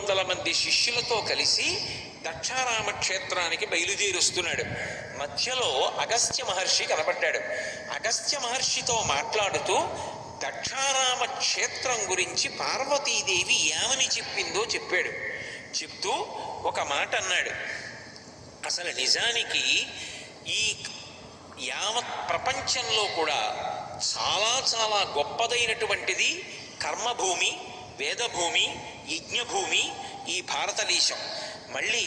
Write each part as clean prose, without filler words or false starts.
300 మంది శిష్యులతో కలిసి దక్షారామ క్షేత్రానికి బయలుదేరుస్తున్నాడు. మధ్యలో అగస్త్య మహర్షి కనబడ్డాడు. అగస్త్య మహర్షితో మాట్లాడుతూ దక్షారామ క్షేత్రం గురించి పార్వతీదేవి ఏమని చెప్పిందో చెప్పాడు. చెప్తూ ఒక మాట అన్నాడు. అసలు నిజానికి ఈ యావత్ ప్రపంచంలో కూడా చాలా చాలా గొప్పదైనటువంటిది కర్మభూమి, వేదభూమి, యజ్ఞభూమి ఈ భారతదేశం. మళ్ళీ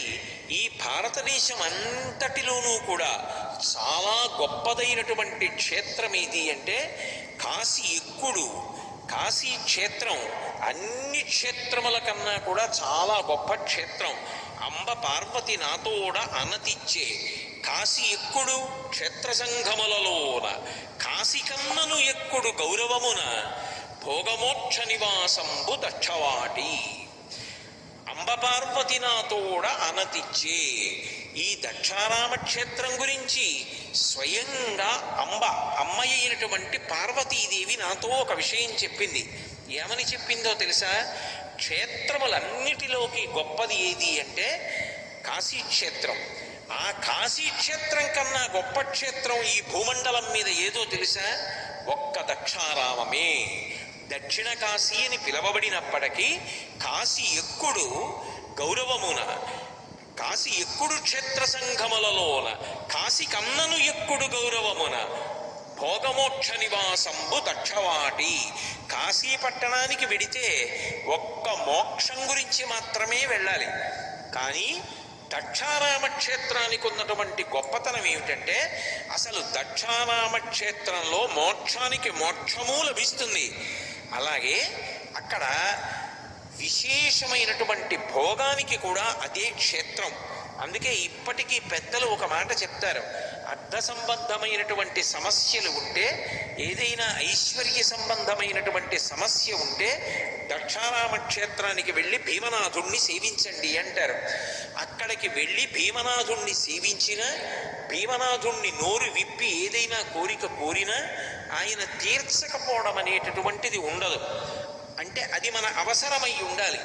ఈ భారతదేశం అంతటిలోనూ కూడా చాలా గొప్పదైనటువంటి క్షేత్రం ఏది అంటే కాశీ ఎక్కుడు. కాశీ క్షేత్రం అన్ని క్షేత్రముల కన్నా కూడా చాలా గొప్ప క్షేత్రం. అంబ పార్వతి నాతోడ అనతిచ్చే కాశీ ఎక్కుడు క్షేత్ర సంఘములలోన కాశీ కన్నను ఎక్కుడు గౌరవమున భోగమోక్ష నివాసంబు దక్షవాటి. అంబ పార్వతి నాతోడ అనతిచ్చే ఈ దక్షారామ క్షేత్రం గురించి స్వయంగా అమ్మ అయినటువంటి పార్వతీదేవి నాతో ఒక విషయం చెప్పింది. ఏమని చెప్పిందో తెలుసా? క్షేత్రములన్నిటిలోకి గొప్పది ఏది అంటే కాశీక్షేత్రం. ఆ కాశీక్షేత్రం కన్నా గొప్ప క్షేత్రం ఈ భూమండలం మీద ఏదో తెలుసా? ఒక్క దక్షారామమే. దక్షిణ కాశీ అని పిలవబడినప్పటికీ కాశీ ఎక్కుడు గౌరవమున, కాశీ ఎక్కుడు క్షేత్ర సంఘములలోన కాశీ కన్నను ఎక్కుడు గౌరవమున భోగమోక్ష నివాసంబు దక్షవాటి. కాశీ పట్టణానికి వెడితే ఒక్క మోక్షం గురించి మాత్రమే వెళ్ళాలి. కానీ దక్షారామ క్షేత్రానికి ఉన్నటువంటి గొప్పతనం ఏమిటంటే అసలు దక్షారామ క్షేత్రంలో మోక్షానికి మోక్షము లభిస్తుంది. అలాగే అక్కడ విశేషమైనటువంటి భోగానికి కూడా అదే క్షేత్రం. అందుకే ఇప్పటికీ పెద్దలు ఒక మాట చెప్తారు. అర్థ సంబంధమైనటువంటి సమస్యలు ఉంటే, ఏదైనా ఐశ్వర్య సంబంధమైనటువంటి సమస్య ఉంటే దక్షారామ క్షేత్రానికి వెళ్ళి భీమనాథుణ్ణి సేవించండి అంటారు. అక్కడికి వెళ్ళి భీమనాథుణ్ణి సేవించిన, భీమనాథుణ్ణి నోరు విప్పి ఏదైనా కోరిక కోరినా ఆయన తీర్చకపోవడం అనేటటువంటిది ఉండదు. అంటే అది మన అవసరమై ఉండాలి.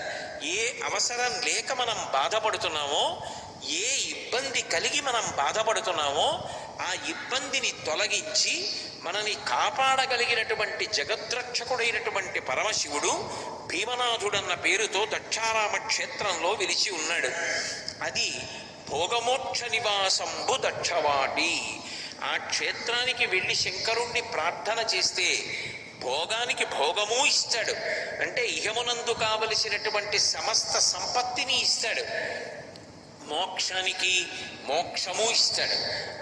ఏ అవసరం లేక మనం బాధపడుతున్నామో, ఏ ఇబ్బంది కలిగి మనం బాధపడుతున్నామో ఆ ఇబ్బందిని తొలగించి మనని కాపాడగలిగినటువంటి జగద్రక్షకుడైనటువంటి పరమశివుడు భీమనాథుడన్న పేరుతో దక్షారామ క్షేత్రంలో వెలిచి ఉన్నాడు. అది భోగమోక్ష నివాసంబు దక్షవాటి. ఆ క్షేత్రానికి వెళ్ళి శంకరుణ్ణి ప్రార్థన చేస్తే భోగానికి భోగము ఇస్తాడు. అంటే ఇహమునందు కావలసినటువంటి సమస్త సంపత్తిని ఇస్తాడు, మోక్షానికి మోక్షము ఇస్తాడు.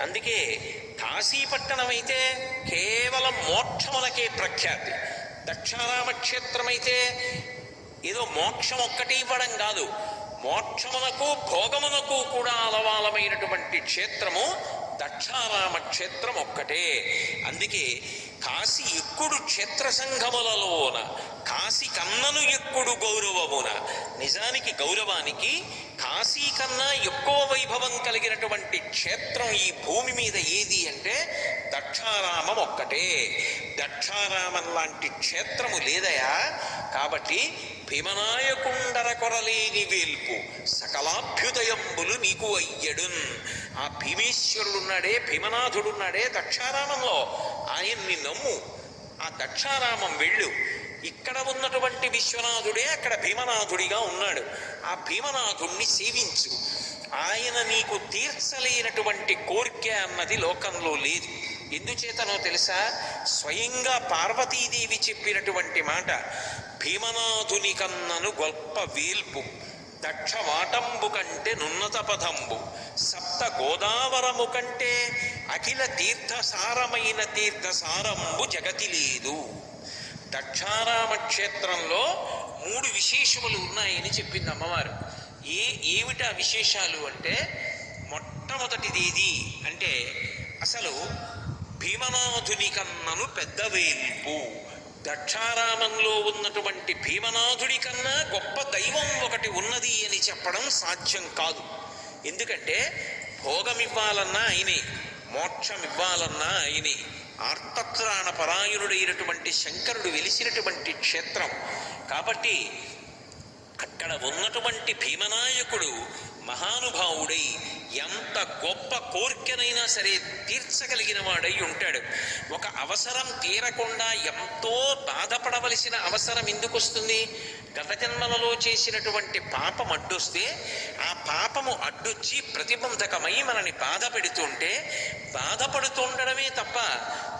అందుకే కాశీపట్టణం అయితే కేవలం మోక్షములకే ప్రఖ్యాతి. దక్షారామ క్షేత్రం అయితే ఏదో మోక్షం ఒక్కటి ఇవ్వడం కాదు, మోక్షమునకు భోగమునకు కూడా అలవాలమైనటువంటి క్షేత్రము దక్షారామ క్షేత్రం ఒక్కటే. అందుకే కాశీ ఎక్కుడు క్షేత్ర సంఘములలోన కాశీ కన్నను ఎక్కుడు గౌరవమున. నిజానికి గౌరవానికి కాశీ కన్నా ఎక్కువ వైభవం కలిగినటువంటి క్షేత్రం ఈ భూమి మీద ఏది అంటే దక్షారామం ఒక్కటే. దక్షారామం లాంటి క్షేత్రము లేదయా. కాబట్టి భీమనాయకుండర కొరలేని వేల్పు సకలాభ్యుదయంబులు నీకు అయ్యడున్. ఆ భీమేశ్వరుడున్నాడే, భీమనాథుడున్నాడే దక్షారామంలో, ఆయన్ని నమ్ము, ఆ దక్షారామం వెళ్ళు. ఇక్కడ ఉన్నటువంటి విశ్వనాథుడే అక్కడ భీమనాథుడిగా ఉన్నాడు. ఆ భీమనాథుణ్ణి సేవించు. ఆయన నీకు తీర్చలేనటువంటి కోరిక అన్నది లోకంలో లేదు. ఎందుచేతనో తెలుసా? స్వయంగా పార్వతీదేవి చెప్పినటువంటి మాట, భీమనాథుని కన్నను గొప్ప వేల్పు దక్షవాటంబు కంటే నున్నత పదంబు సప్త గోదావరము కంటే అఖిల తీర్థసారమైన తీర్థసారంబు జగతి లేదు. దక్షారామ క్షేత్రంలో 3 విశేషములు ఉన్నాయని చెప్పింది అమ్మవారు. ఏమిటా విశేషాలు అంటే, మొట్టమొదటిది అంటే అసలు భీమనాథుని కన్నను పెద్ద వేల్పు. దక్షారామంలో ఉన్నటువంటి భీమనాథుడి కన్నా గొప్ప దైవం ఒకటి ఉన్నది అని చెప్పడం సాధ్యం కాదు. ఎందుకంటే భోగమివ్వాలన్నా ఆయనే, మోక్షమివ్వాలన్నా ఆయనే. ఆర్తత్రాణ పరాయణుడైనటువంటి శంకరుడు వెలిసినటువంటి క్షేత్రం. కాబట్టి అక్కడ అక్కడ ఉన్నటువంటి భీమనాయకుడు మహానుభావుడై ఎంత గొప్ప కోర్కెనైనా సరే తీర్చగలిగిన వాడై ఉంటాడు. ఒక అవసరం తీరకుండా ఎంతో బాధపడవలసిన అవసరం ఎందుకు వస్తుంది? గత జన్మలలో చేసినటువంటి పాపం అడ్డొస్తే ఆ పాపము అడ్డొచ్చి ప్రతిబంధకమై మనని బాధ పెడుతుంటే బాధపడుతుండడమే తప్ప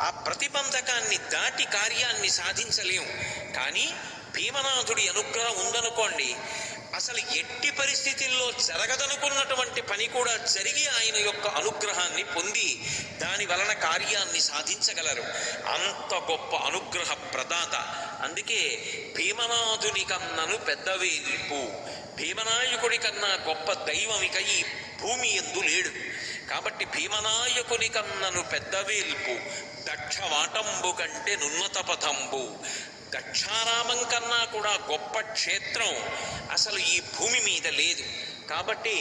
ఆ ప్రతిబంధకాన్ని దాటి కార్యాన్ని సాధించలేము. కానీ భీమనాథుడి అనుగ్రహం ఉందనుకోండి, అసలు ఎట్టి పరిస్థితుల్లో జరగదనుకున్నటువంటి పని కూడా జరిగి ఆయన యొక్క అనుగ్రహాన్ని పొంది దాని వలన కార్యాన్ని సాధించగలరు. అంత గొప్ప అనుగ్రహ ప్రదాత. అందుకే భీమనాథుని కన్నను పెద్దవేల్పు, భీమనాయకుడి కన్నా గొప్ప దైవం ఇక ఈ భూమి యందు లేడు. కాబట్టి భీమనాయకుని కన్నను పెద్దవేల్పు, దక్షవాటంబు కంటే నున్నత పథంబు. దక్షారామం కన్నా కూడా గొప్ప క్షేత్రం అసలు ఈ భూమి మీద లేదు. కాబట్టి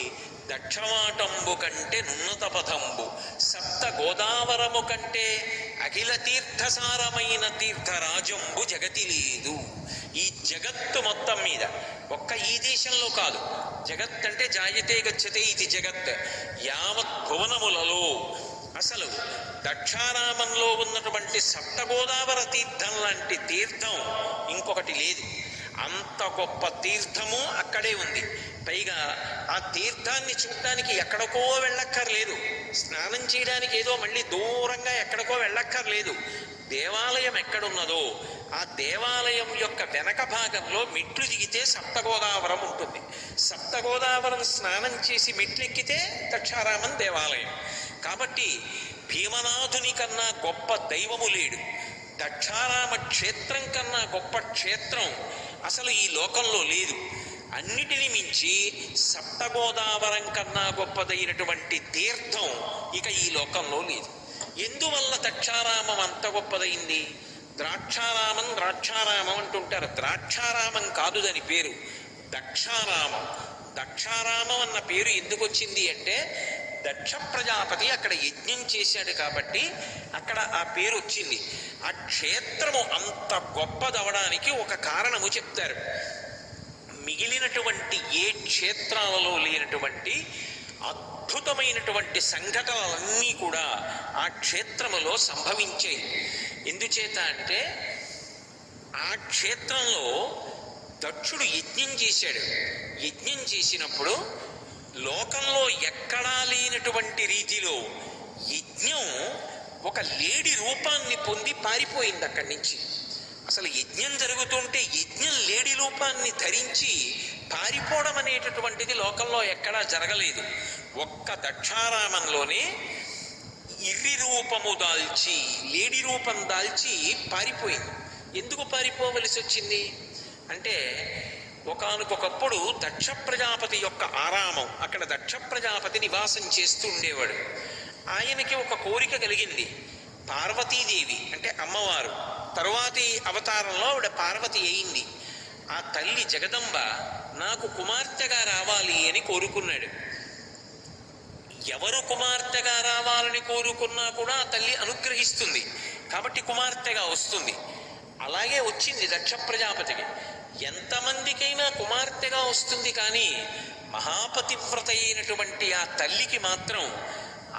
దక్షవాటంబు కంటే నున్నత పథంబు, సప్త గోదావరము కంటే అఖిల తీర్థసారమైన తీర్థరాజంబు జగతి లేదు. ఈ జగత్తు మొత్తం మీద ఒక్క ఈ దేశంలో కాదు, జగత్ అంటే జాయతే గచ్చతే ఇది జగత్, యావత్ భువనములలో అసలు దక్షారామంలో ఉన్నటువంటి సప్తగోదావర తీర్థం లాంటి తీర్థం ఇంకొకటి లేదు. అంత గొప్ప తీర్థము అక్కడే ఉంది. పైగా ఆ తీర్థాన్ని చూడటానికి ఎక్కడికో వెళ్ళక్కర్లేదు, స్నానం చేయడానికి ఏదో మళ్ళీ దూరంగా ఎక్కడికో వెళ్ళక్కర్లేదు. దేవాలయం ఎక్కడున్నదో ఆ దేవాలయం యొక్క వెనక భాగంలో మెట్లు దిగితే సప్తగోదావరం ఉంటుంది. సప్తగోదావరం స్నానం చేసి మెట్లెక్కితే దక్షారామం దేవాలయం. కాబట్టి భీమనాథుని కన్నా గొప్ప దైవము లేడు. దక్షారామ క్షేత్రం కన్నా గొప్ప క్షేత్రం అసలు ఈ లోకంలో లేదు. అన్నిటిని మించి సప్తగోదావరం కన్నా గొప్పదైనటువంటి తీర్థం ఇక ఈ లోకంలో లేదు. ఎందువల్ల దక్షారామం అంత గొప్పదైంది? ద్రాక్షారామం ద్రాక్షారామం అంటుంటారు. ద్రాక్షారామం కాదు దాని పేరు, దక్షారామం. దక్షారామం అన్న పేరు ఎందుకు వచ్చింది అంటే దక్ష ప్రజాపతి అక్కడ యజ్ఞం చేశాడు కాబట్టి అక్కడ ఆ పేరు వచ్చింది. ఆ క్షేత్రము అంత గొప్పదవడానికి ఒక కారణము చెప్తారు. మిగిలినటువంటి ఏ క్షేత్రాలలో లేనటువంటి అద్భుతమైనటువంటి సంఘటనలన్నీ కూడా ఆ క్షేత్రములో సంభవించాయి. ఎందుచేత అంటే ఆ క్షేత్రంలో దక్షుడు యజ్ఞం చేశాడు. యజ్ఞం చేసినప్పుడు లోకంలో ఎక్కడా లేనటువంటి రీతిలో యజ్ఞం ఒక లేడి రూపాన్ని పొంది పారిపోయింది అక్కడి నుంచి. అసలు యజ్ఞం జరుగుతుంటే యజ్ఞం లేడి రూపాన్ని ధరించి పారిపోవడం అనేటటువంటిది లోకంలో ఎక్కడా జరగలేదు. ఒక్క దక్షారామంలోనే ఇర్రి రూపము దాల్చి, లేడి రూపం దాల్చి పారిపోయింది. ఎందుకు పారిపోవలసి వచ్చింది అంటే ఒకానొకప్పుడు దక్ష ప్రజాపతి యొక్క ఆరామం, అక్కడ దక్ష ప్రజాపతి నివాసం చేస్తూ ఉండేవాడు. ఆయనకి ఒక కోరిక కలిగింది. పార్వతీదేవి అంటే అమ్మవారు తరువాతి అవతారంలో ఆవిడ పార్వతి అయింది. ఆ తల్లి జగదంబ నాకు కుమార్తెగా రావాలి అని కోరుకున్నాడు. ఎవరు కుమార్తెగా రావాలని కోరుకున్నా కూడా ఆ తల్లి అనుగ్రహిస్తుంది కాబట్టి కుమార్తెగా వస్తుంది. అలాగే వచ్చింది దక్ష ప్రజాపతికి. ఎంతమందికైనా కుమార్తెగా వస్తుంది, కానీ మహాపతివ్రత అయినటువంటి ఆ తల్లికి మాత్రం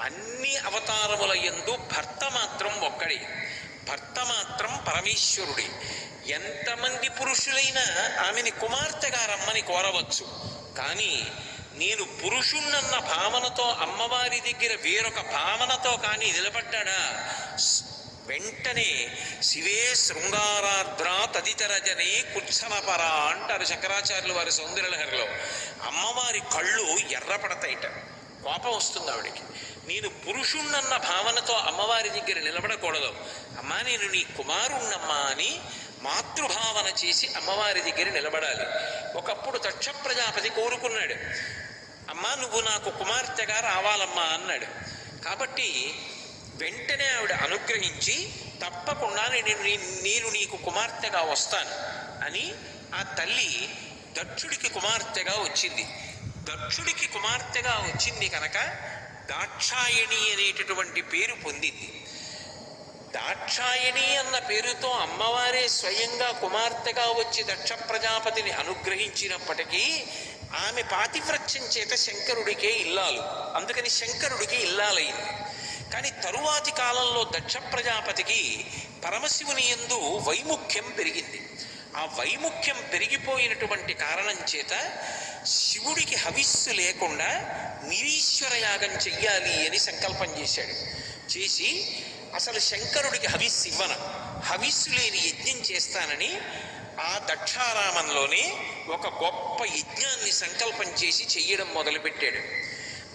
అన్ని అవతారముల యందు భర్త మాత్రం ఒక్కడే, భర్త మాత్రం పరమేశ్వరుడే. ఎంతమంది పురుషులైనా ఆమెని కుమార్తెగా రమ్మని కోరవచ్చు, కానీ నేను పురుషుణ్ణన్న భావనతో అమ్మవారి దగ్గర వేరొక భావనతో కానీ నిలబడ్డా వెంటనే శివే శృంగారార్ద్ర తదితరజనే కుత్సనపర అంటారు శంకరాచార్యులు వారి సౌందర్యలహరిలో. అమ్మవారి కళ్ళు ఎర్రపడతాయిట, కోపం వస్తుంది ఆవిడికి. నేను పురుషుణ్ణన్న భావనతో అమ్మవారి దగ్గర నిలబడకూడదు, అమ్మా నేను నీ కుమారుణ్ణమ్మా అని మాతృభావన చేసి అమ్మవారి దగ్గర నిలబడాలి. ఒకప్పుడు దక్ష ప్రజాపతి కోరుకున్నాడు, అమ్మా నువ్వు నాకు కుమార్తెగా రావాలమ్మా అన్నాడు. కాబట్టి వెంటనే ఆవిడ అనుగ్రహించి తప్పకుండా నేను నీకు కుమార్తెగా వస్తాను అని ఆ తల్లి దక్షుడికి కుమార్తెగా వచ్చింది. దక్షుడికి కుమార్తెగా వచ్చింది కనుక దాక్షాయణి అనేటటువంటి పేరు పొందింది. దాక్షాయణి అన్న పేరుతో అమ్మవారే స్వయంగా కుమార్తెగా వచ్చి దక్ష ప్రజాపతిని అనుగ్రహించినప్పటికీ ఆమె పాతివ్రత్యం చేత శంకరుడికే ఇల్లాలు, అందుకని శంకరుడికి ఇల్లాలైంది. కానీ తరువాతి కాలంలో దక్ష ప్రజాపతికి పరమశివుని యందు వైముఖ్యం పెరిగింది. ఆ వైముఖ్యం పెరిగిపోయినటువంటి కారణం చేత శివుడికి హవిస్సు లేకుండా నిరీశ్వర యాగం చెయ్యాలి అని సంకల్పం చేశాడు. చేసి అసలు శంకరుడికి హవిస్సు ఇవ్వను, హవిస్సు లేని యజ్ఞం చేస్తానని ఆ దక్షారామంలోనే ఒక గొప్ప యజ్ఞాన్ని సంకల్పం చేసి చెయ్యడం మొదలుపెట్టాడు.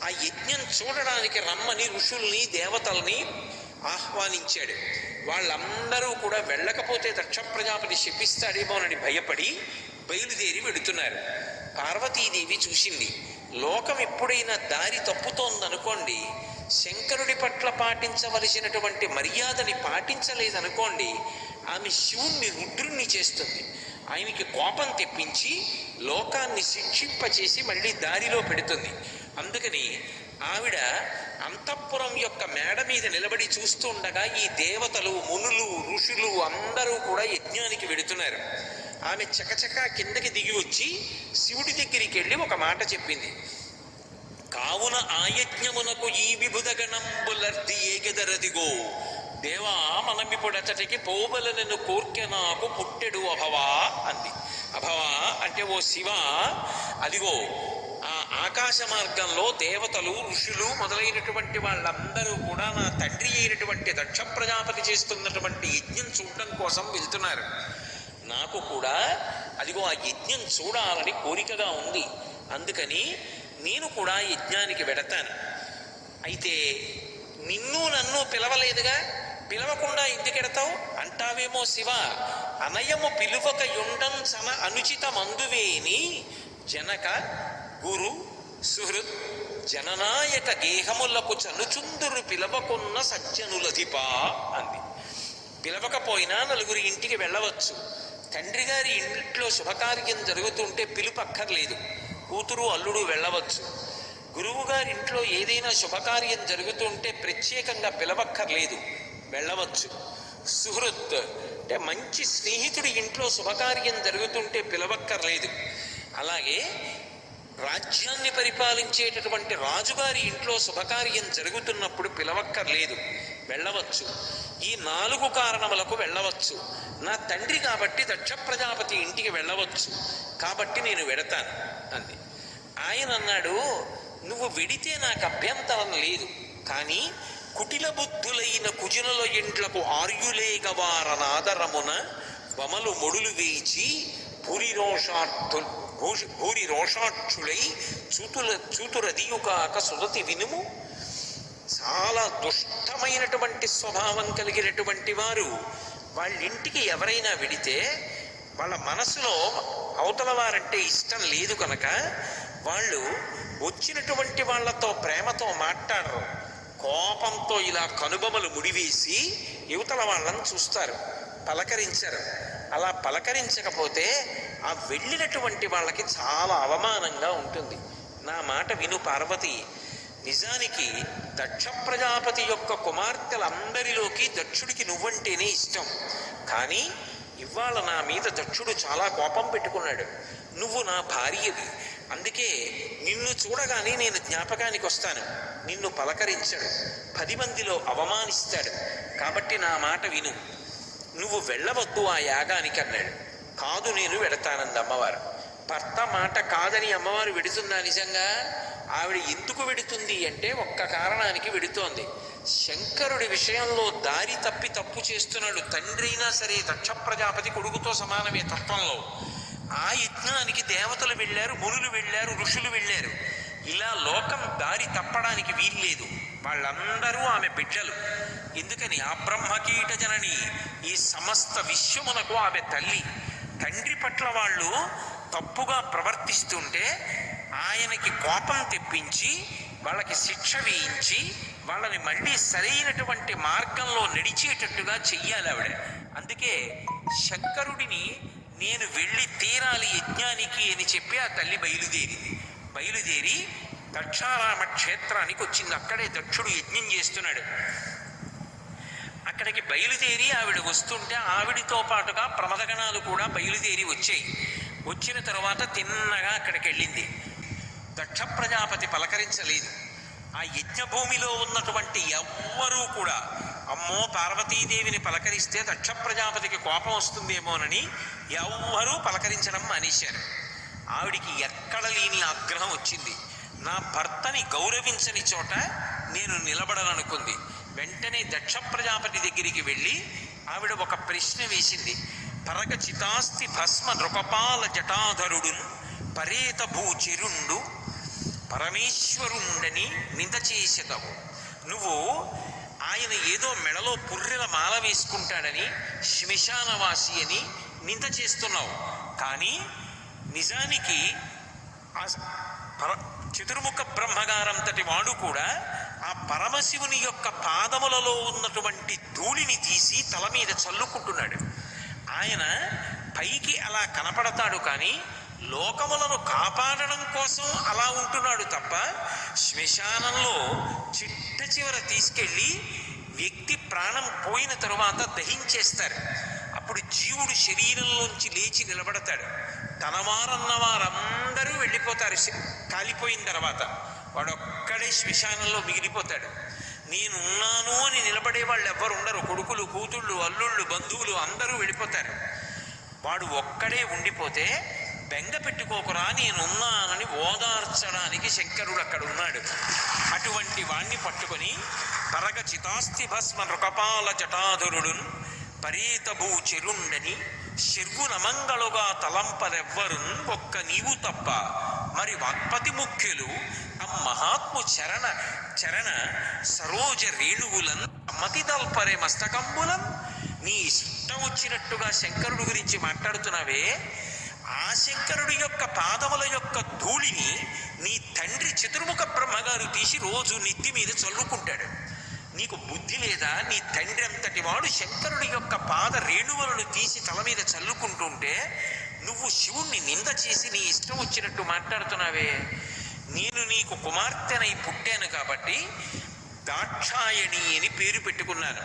ఆ యజ్ఞం చూడడానికి రమ్మని ఋషుల్ని దేవతల్ని ఆహ్వానించాడు. వాళ్ళందరూ కూడా వెళ్ళకపోతే దక్ష ప్రజాపతి శపిస్తాడేమోనని భయపడి బయలుదేరి వెడుతున్నారు. పార్వతీదేవి చూసింది. లోకం ఎప్పుడైనా దారి తప్పుతోందనుకోండి, శంకరుడి పట్ల పాటించవలసినటువంటి మర్యాదని పాటించలేదనుకోండి, ఆమె శివుణ్ణి రుద్రుణ్ణి చేస్తుంది. ఆయనకి కోపం తెప్పించి లోకాన్ని శిక్షింపచేసి మళ్ళీ దారిలో పెడుతుంది. అందుకని ఆవిడ అంతఃపురం యొక్క మేడ మీద నిలబడి చూస్తూ ఉండగా ఈ దేవతలు, మునులు, ఋషులు అందరూ కూడా యజ్ఞానికి వెడుతున్నారు. ఆమె చకచకా కిందకి దిగి వచ్చి శివుడి దగ్గరికి వెళ్ళి ఒక మాట చెప్పింది. కావున ఆయజ్ఞమునకు ఈ విభుదగణంబులర్ది ఏగెదరదిగో దేవా, మనమిప్పుడతటికి పోబలనను కోర్కె నాకు పుట్టెడు అభవా అంది. అభవా అంటే ఓ శివ, అదిగో ఆ ఆకాశ మార్గంలో దేవతలు, ఋషులు మొదలైనటువంటి వాళ్ళందరూ కూడా నా తండ్రి అయినటువంటి దక్ష ప్రజాపతి చేస్తున్నటువంటి యజ్ఞం చూడడం కోసం వెళ్తున్నారు. నాకు కూడా అదిగో ఆ యజ్ఞం చూడాలని కోరికగా ఉంది. అందుకని నేను కూడా యజ్ఞానికి వెడతాను. అయితే నిన్ను నన్ను పిలవలేదుగా, పిలవకుండా ఎందుకెడతావు అంటావేమో శివ. అనయము పిలువక యుండంచన అనుచిత మందువేని జనక గురు సుహృత్ జననాయక గేహములకు చనుచుందురు పిలవకున్న సజ్జనులధిపా అంది. పిలవకపోయినా నలుగురి ఇంటికి వెళ్ళవచ్చు. తండ్రి గారి ఇంట్లో శుభకార్యం జరుగుతుంటే పిలుపక్కర్లేదు, కూతురు అల్లుడు వెళ్ళవచ్చు. గురువు గారి ఇంట్లో ఏదైనా శుభకార్యం జరుగుతుంటే ప్రత్యేకంగా పిలవక్కర్లేదు, వెళ్ళవచ్చు. సుహృత్ అంటే మంచి స్నేహితుడి ఇంట్లో శుభకార్యం జరుగుతుంటే పిలవక్కర్లేదు. అలాగే రాజ్యాన్ని పరిపాలించేటటువంటి రాజుగారి ఇంట్లో శుభకార్యం జరుగుతున్నప్పుడు పిలవక్కర్లేదు, వెళ్ళవచ్చు. ఈ 4 కారణములకు వెళ్ళవచ్చు. నా తండ్రి కాబట్టి దక్ష ప్రజాపతి ఇంటికి వెళ్ళవచ్చు, కాబట్టి నేను వెడతాను అంది. ఆయన అన్నాడు, నువ్వు వెడితే నాకు అభ్యంతరం లేదు, కానీ కుటిల బుద్ధులైన కుజునుల ఇంట్లకు ఆర్యులేగవారనాదరమున వమలు మొడులు వేచి భూరి రోషాక్షులై చూతురదియుకాక సుదతి వినుము. చాలా దుష్టమైనటువంటి స్వభావం కలిగినటువంటి వారు వాళ్ళింటికి ఎవరైనా వెడితే వాళ్ళ మనసులో అవతల వారంటే ఇష్టం లేదు కనుక వాళ్ళు వచ్చినటువంటి వాళ్లతో ప్రేమతో మాట్లాడరు. కోపంతో ఇలా కనుబొమలు ముడివేసి యువతల వాళ్ళని చూస్తారు, పలకరించరు. అలా పలకరించకపోతే ఆ వెళ్ళినటువంటి వాళ్ళకి చాలా అవమానంగా ఉంటుంది. నా మాట విను పార్వతి, నిజానికి దక్ష ప్రజాపతి యొక్క కుమార్తెలందరిలోకి దక్షుడికి నువ్వంటేనే ఇష్టం. కానీ ఇవాళ నా మీద దక్షుడు చాలా కోపం పెట్టుకున్నాడు. నువ్వు నా భార్యవి, అందుకే నిన్ను చూడగానే నేను జ్ఞాపకానికి వస్తాను. నిన్ను పలకరించడు, 10 మందిలో అవమానిస్తాడు. కాబట్టి నా మాట విను, నువ్వు వెళ్ళవద్దు ఆ యాగానికి అన్నాడు. కాదు, నేను వెడతానంది అమ్మవారు. భర్త మాట కాదని అమ్మవారు వెడుతుందా? నిజంగా ఆవిడ ఎందుకు వెడుతుంది అంటే ఒక్క కారణానికి వెడుతోంది. శంకరుడి విషయంలో దారి తప్పి తప్పు చేస్తున్నాడు. తండ్రి అయినా సరే దక్ష ప్రజాపతి కొడుకుతో సమానమే తత్వంలో. ఆ యజ్ఞానికి దేవతలు వెళ్ళారు, మునులు వెళ్ళారు, ఋషులు వెళ్ళారు. ఇలా లోకం దారి తప్పడానికి వీల్లేదు. వాళ్ళందరూ ఆమె బిడ్డలు. ఎందుకని ఆ బ్రహ్మకీట జనని, ఈ సమస్త విశ్వమునకు ఆమె తల్లి. తండ్రి పట్ల వాళ్ళు తప్పుగా ప్రవర్తిస్తుంటే ఆయనకి కోపం తెప్పించి వాళ్ళకి శిక్ష వేయించి వాళ్ళని మళ్ళీ సరైనటువంటి మార్గంలో నడిచేటట్టుగా చెయ్యాలి ఆవిడ. అందుకే శంకరుడిని నేను వెళ్ళి తీరాలి యజ్ఞానికి అని చెప్పి ఆ తల్లి బయలుదేరి దక్షారామ క్షేత్రానికి వచ్చింది. అక్కడే దక్షుడు యజ్ఞం చేస్తున్నాడు. అక్కడికి బయలుదేరి ఆవిడ వస్తుంటే ఆవిడితో పాటుగా ప్రమదగణాలు కూడా బయలుదేరి వచ్చాయి. వచ్చిన తరువాత తిన్నగా అక్కడికి వెళ్ళింది. దక్ష ప్రజాపతి పలకరించలేదు. ఆ యజ్ఞభూమిలో ఉన్నటువంటి ఎవ్వరూ కూడా అమ్మో పార్వతీదేవిని పలకరిస్తే దక్ష ప్రజాపతికి కోపం వస్తుందేమోనని ఎవ్వరూ పలకరించడం మానేశారు. ఆవిడికి ఎక్కడ లేని ఆగ్రహం వచ్చింది. నా భర్తని గౌరవించని చోట నేను నిలబడాలనుకుంది. వెంటనే దక్ష ప్రజాపతి దగ్గరికి వెళ్ళి ఆవిడ ఒక ప్రశ్న వేసింది. పరగ చితాస్తి భస్మ నృపపాల జటాధరుడున్ పరేత భూచిరుండు పరమేశ్వరుండని నింద చేసేదవు. నువ్వు ఆయన ఏదో మెడలో పుర్రెల మాల వేసుకుంటాడని శ్మశానవాసి అని నింద చేస్తున్నావు. కానీ నిజానికి చతుర్ముఖ బ్రహ్మగారంతటి వాడు కూడా ఆ పరమశివుని యొక్క పాదములలో ఉన్నటువంటి ధూళిని తీసి తల మీద చల్లుకుంటున్నాడు. ఆయన పైకి అలా కనపడతాడు, కానీ లోకములను కాపాడడం కోసం అలా ఉంటున్నాడు తప్ప శ్మశానంలో చిట్ట చివర తీసుకెళ్ళి వ్యక్తి ప్రాణం పోయిన తరువాత దహించేస్తారు. అప్పుడు జీవుడు శరీరంలోంచి లేచి నిలబడతాడు. తనవారన్న వారందరూ వెళ్ళిపోతారు. కాలిపోయిన తర్వాత వాడొక్కడే శ్మశానంలో మిగిలిపోతాడు. నేనున్నాను అని నిలబడే వాళ్ళు ఎవ్వరు ఉండరు. కొడుకులు, కూతుళ్ళు, అల్లుళ్ళు, బంధువులు అందరూ వెళ్ళిపోతారు. వాడు ఒక్కడే ఉండిపోతే బెంగ పెట్టుకోకురా, నేనున్నానని ఓదార్చడానికి శంకరుడు అక్కడ ఉన్నాడు. అటువంటి వాణ్ణి పట్టుకొని పరగ చితాస్తి భస్మ నృకపాల జటాధరుడున్ పరేతభూ చెరుండని శర్వునమంగళుగా తలంపరెవ్వరున్ ఒక్క నీవు తప్ప మరి వాక్పతి ముఖ్యులు మహాత్ము చరణ సరోజ రేణువులన్ మతిదల్పరే మస్తకంబులం. నీ ఇష్టం వచ్చినట్టుగా శంకరుడు గురించి మాట్లాడుతున్నావే, ఆ శంకరుడి యొక్క పాదముల యొక్క ధూళిని నీ తండ్రి చతుర్ముఖ బ్రహ్మగారు తీసి రోజు నెత్తి మీద చల్లుకుంటాడు. నీకు బుద్ధి లేదా? నీ తండ్రి అంతటి వాడు శంకరుడి యొక్క పాద రేణువులను తీసి తల మీద చల్లుకుంటుంటే నువ్వు శివుణ్ణి నింద చేసి నీ ఇష్టం వచ్చినట్టు మాట్లాడుతున్నావే. నేను నీకు కుమార్తెనై పుట్టాను కాబట్టి దాక్షాయణి అని పేరు పెట్టుకున్నాను.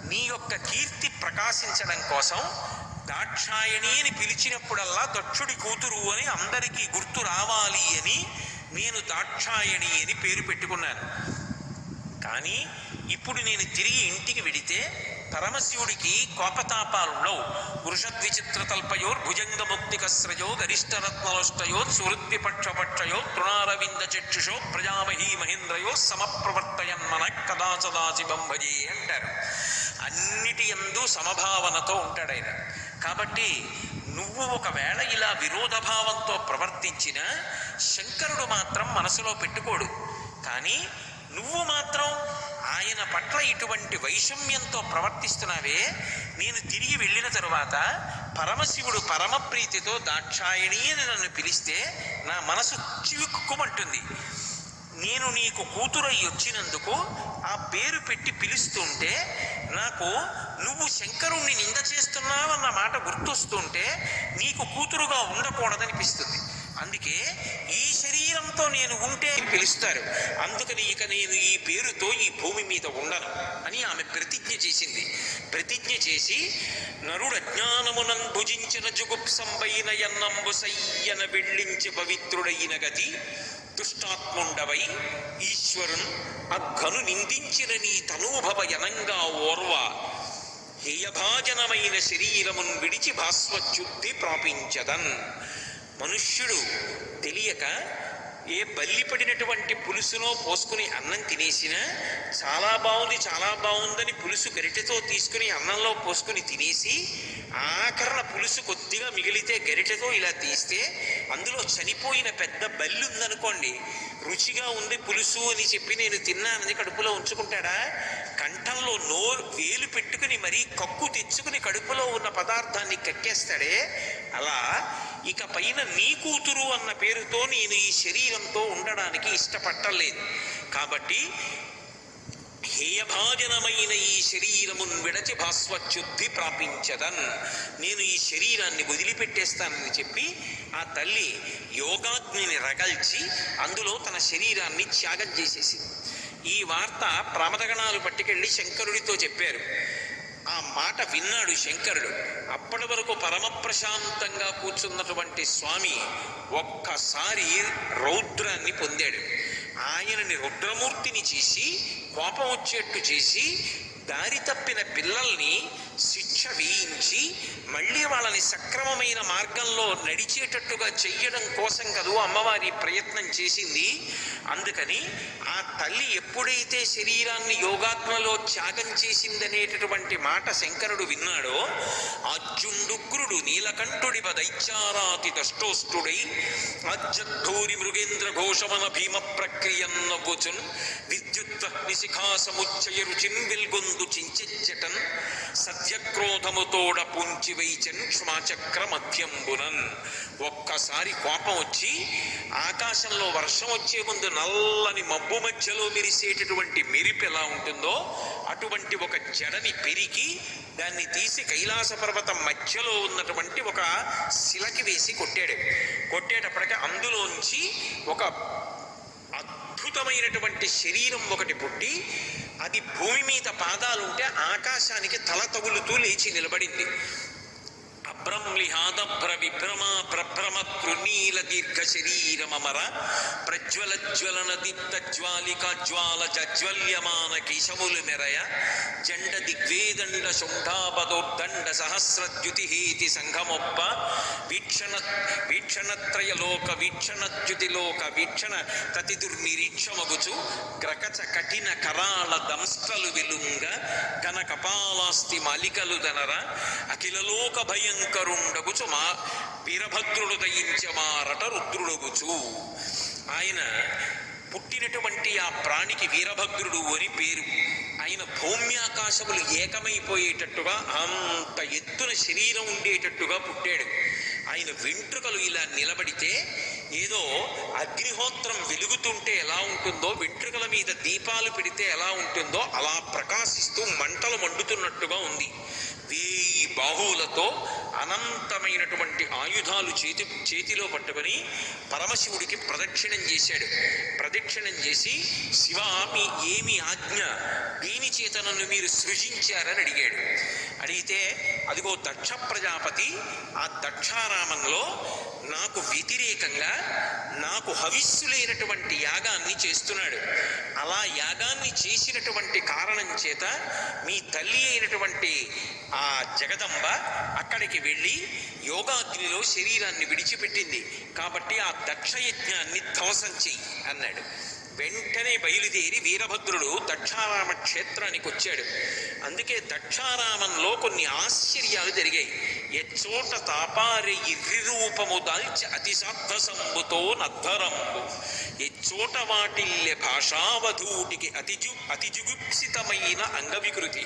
నీ యొక్క కీర్తి ప్రకాశించడం కోసం దాక్షాయణి అని పిలిచినప్పుడల్లా దక్షుడి కూతురు అని అందరికీ గుర్తు రావాలి అని నేను దాక్షాయణి అని పేరు పెట్టుకున్నాను. కానీ ఇప్పుడు నేను తిరిగి ఇంటికి వెడితే పరమశివుడికి కోపతాపాలుండవు. వృషద్విచిత్రతల్పయోర్ భుజంగముక్తికస్రయో గరిష్టరత్నలోష్టయో సుహృద్విపక్షపక్షయో తృణారవింద చక్షుషో ప్రజామహీ మహేంద్రయో సమప్రవర్తయన్మన కదాచదాశివం భజే అంటారు. అన్నిటి యందు సమభావనతో ఉంటాడు ఆయన. కాబట్టి నువ్వు ఒకవేళ ఇలా విరోధభావంతో ప్రవర్తించిన శంకరుడు మాత్రం మనసులో పెట్టుకోడు. కానీ నువ్వు మాత్రం ఆయన పట్ల ఇటువంటి వైషమ్యంతో ప్రవర్తిస్తున్నావే. నేను తిరిగి వెళ్ళిన తరువాత పరమశివుడు పరమ ప్రీతితో దాక్షాయణి అని నన్ను పిలిస్తే నా మనసు చివుక్కుమంటుంది. నేను నీకు కూతురై వచ్చినందుకు ఆ పేరు పెట్టి పిలుస్తుంటే నాకు నువ్వు శంకరుణ్ణి నింద చేస్తున్నావన్న మాట గుర్తొస్తుంటే నీకు కూతురుగా ఉండకూడదనిపిస్తుంది. అందుకే ఈ శరీరంతో నేను ఉంటే పిలుస్తారు. అందుకని ఇక నేను ఈ పేరుతో ఈ భూమి మీద ఉండను అని ఆమె ప్రతిజ్ఞ చేసింది. ప్రతిజ్ఞ చేసి నరుడు అజ్ఞానమునన్ భుజించిన జుగుప్సంబైన ఎన్నంబు సయ్యన వెళ్ళించి పవిత్రుడైన గతి దుష్టాత్ముండవై ఈశ్వరున్ అఘను నిందించిన నీ తనూభవ యనంగా ఓర్వ హేయభాజనమైన శరీరమున్ విడిచి భాస్వచ్యుద్ధి ప్రాపించదన్. మనుష్యుడు తెలియక ఏ బల్లి పడినటువంటి పులుసులో పోసుకుని అన్నం తినేసినా చాలా బాగుంది చాలా బాగుందని పులుసు గరిటెతో తీసుకుని అన్నంలో పోసుకుని తినేసి ఆఖరణ పులుసు కొద్దిగా మిగిలితే గరిటెతో ఇలా తీస్తే అందులో చనిపోయిన పెద్ద బల్లి ఉందనుకోండి, రుచిగా ఉంది పులుసు అని చెప్పి నేను తిన్నానని కడుపులో ఉంచుకుంటాడా? కంఠంలో వేలు పెట్టుకుని మరీ కక్కు తెచ్చుకుని కడుపులో ఉన్న పదార్థాన్ని కక్కేస్తాడే. అలా ఇక పైన నీ కూతురు అన్న పేరుతో నేను ఈ శరీరంతో ఉండడానికి ఇష్టపట్టలేదు. కాబట్టి హేయభాజనమైన ఈ శరీరమున్ విడచి భాస్వచ్యుద్ధి ప్రాపించదన్. నేను ఈ శరీరాన్ని వదిలిపెట్టేస్తానని చెప్పి ఆ తల్లి యోగాగ్నిని రగల్చి అందులో తన శరీరాన్ని త్యాగం చేసేసింది. ఈ వార్త ప్రమదగణాలు పట్టుకెళ్ళి శంకరుడితో చెప్పారు. ఆ మాట విన్నాడు శంకరుడు. అప్పటి వరకు పరమ ప్రశాంతంగా కూర్చున్నటువంటి స్వామి ఒక్కసారి రౌద్రాన్ని పొందాడు. ఆయనని రుద్రమూర్తిని చేసి కోపం వచ్చేట్టు చేసి దారి తప్పిన పిల్లల్ని శిక్ష వేయించి మళ్ళీ వాళ్ళని సక్రమమైన మార్గంలో నడిచేటట్టుగా చెయ్యడం కోసం కదూ అమ్మవారి ప్రయత్నం చేసింది. అందుకని ఆ తల్లి ఎప్పుడైతే శరీరాన్ని యోగాత్మలో త్యాగం చేసిందనేటటువంటి మాట శంకరుడు విన్నాడో, అర్జుండుగ్రుడు నీలకంఠుడి దైత్యారాతి దష్టోష్టుడై అజ్జద్ధూరి మృగేంద్ర ఘోషమన భీమ ప్రక్రియన్నవ్వుచున్ విద్యుత్నిశిఖా సముచ్చయ రుచిన్ విల్గొందు చించెచ్చటన్ సత్యక్రోధముతోడ పుంచి వైచన్ క్షమాచక్ర మధ్యంబునన్. ఒక్కసారి కోపం వచ్చి ఆకాశంలో వర్షం వచ్చే ముందు నల్లని మబ్బు మధ్యలో మెరిసేటటువంటి మెరిపి ఎలా ఉంటుందో అటువంటి ఒక జడని పెరిగి దాన్ని తీసి కైలాస పర్వతం మధ్యలో ఉన్నటువంటి ఒక శిలకి వేసి కొట్టాడు. కొట్టేటప్పటికి అందులోంచి ఒక అద్భుతమైనటువంటి శరీరం ఒకటి పుట్టి అది భూమి మీద పాదాలుంటే ఆకాశానికి తల తగులుతూ లేచి నిలబడింది. అబ్రహ్లిహాదభ్ర విభ్రమ ప్రభ్రమ కృనీల దీర్ఘ శరీరమర ప్రజ్వల జ్వలన దీప్త జ్వాలిక జ్వాల జజ్వల్యమాన కేశములు మెరయ జండ దిగ్వేదండ శుంఠాపదోర్దండ సహస్రద్యుతిహేతి సంఘమొప్ప వీక్షణత్రయలోక వీక్షణద్యుతిలోక వీక్షణ తతి దుర్నిరీక్షమగుచు గ్రకచ కఠిన కరాళ దంస్ట్రలు విలుంగ ఘన కపాలాస్తి మాలికలు దనర అఖిలలోక భయంకరుండగుచు మా వీరభద్రుడు దయించమారట రుద్రుడగుచు. ఆయన పుట్టినటువంటి ఆ ప్రాణికి వీరభద్రుడు అని పేరు. ఆయన భౌమ్యాకాశములు ఏకమైపోయేటట్టుగా అంత ఎత్తున శరీరం ఉండేటట్టుగా పుట్టాడు. ఆయన వెంట్రుకలు ఇలా నిలబడితే ఏదో అగ్నిహోత్రం వెలుగుతుంటే ఎలా ఉంటుందో, వెంట్రుకల మీద దీపాలు పెడితే ఎలా ఉంటుందో అలా ప్రకాశిస్తూ మంటలు మండుతున్నట్టుగా ఉంది. 1000 బాహువులతో అనంతమైనటువంటి ఆయుధాలు చేతిలో పట్టుకొని పరమశివుడికి ప్రదక్షిణం చేశాడు. ప్రదక్షిణం చేసి శివ మీ ఏమి ఆజ్ఞ, దేని చేత నన్ను మీరు సృజించారని అడిగాడు. అడిగితే అదిగో దక్ష ప్రజాపతి ఆ దక్షారామంలో నాకు వ్యతిరేకంగా నాకు హవిస్సులైనటువంటి యాగాన్ని చేస్తున్నాడు. అలా యాగాన్ని చేసినటువంటి కారణం చేత మీ తల్లి అయినటువంటి ఆ జగదంబ అక్కడికి వెళ్ళి యోగాగ్నిలో శరీరాన్ని విడిచిపెట్టింది. కాబట్టి ఆ దక్షయజ్ఞాన్ని ధ్వంసం చెయ్యి అన్నాడు. వెంటనే బయలుదేరి వీరభద్రుడు దక్షారామ క్షేత్రానికి వచ్చాడు. అందుకే దక్షారామంలో కొన్ని ఆశ్చర్యాలు జరిగాయి. ఎచ్చోట తాపారి ఇర్రిరూపము దాల్చి అతిశార్థ సంబుతో నద్ధరంబు ఎచ్చోట వాటిల్లె భాషావధూటికి అతిజుగుప్సితమైన అంగవికృతి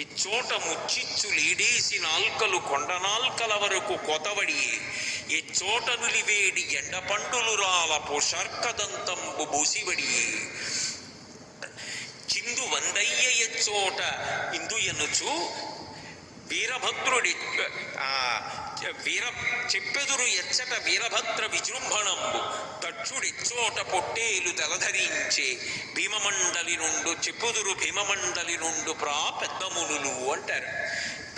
ఎచ్చోట ముచ్చిచ్చు లీడేసి నాల్కలు కొండనాల్కల వరకు కొతవడియే ఎచ్చోట నులివేడి ఎండ పండులు రాల పోషర్కదంతంబు బూసివడియే చిందు వందయ్య ఎచ్చోట ఇందు ఎనుచు వీరభద్రుడి చెప్పెదురు ఎచ్చట వీరభద్ర విజృంభణంబు దక్షుడిచ్చోట పొట్టేలు తలధరించే భీమమండలి నుండు చెప్పుదురు భీమమండలి నుండు ప్రా పెద్దమునులు అంటారు.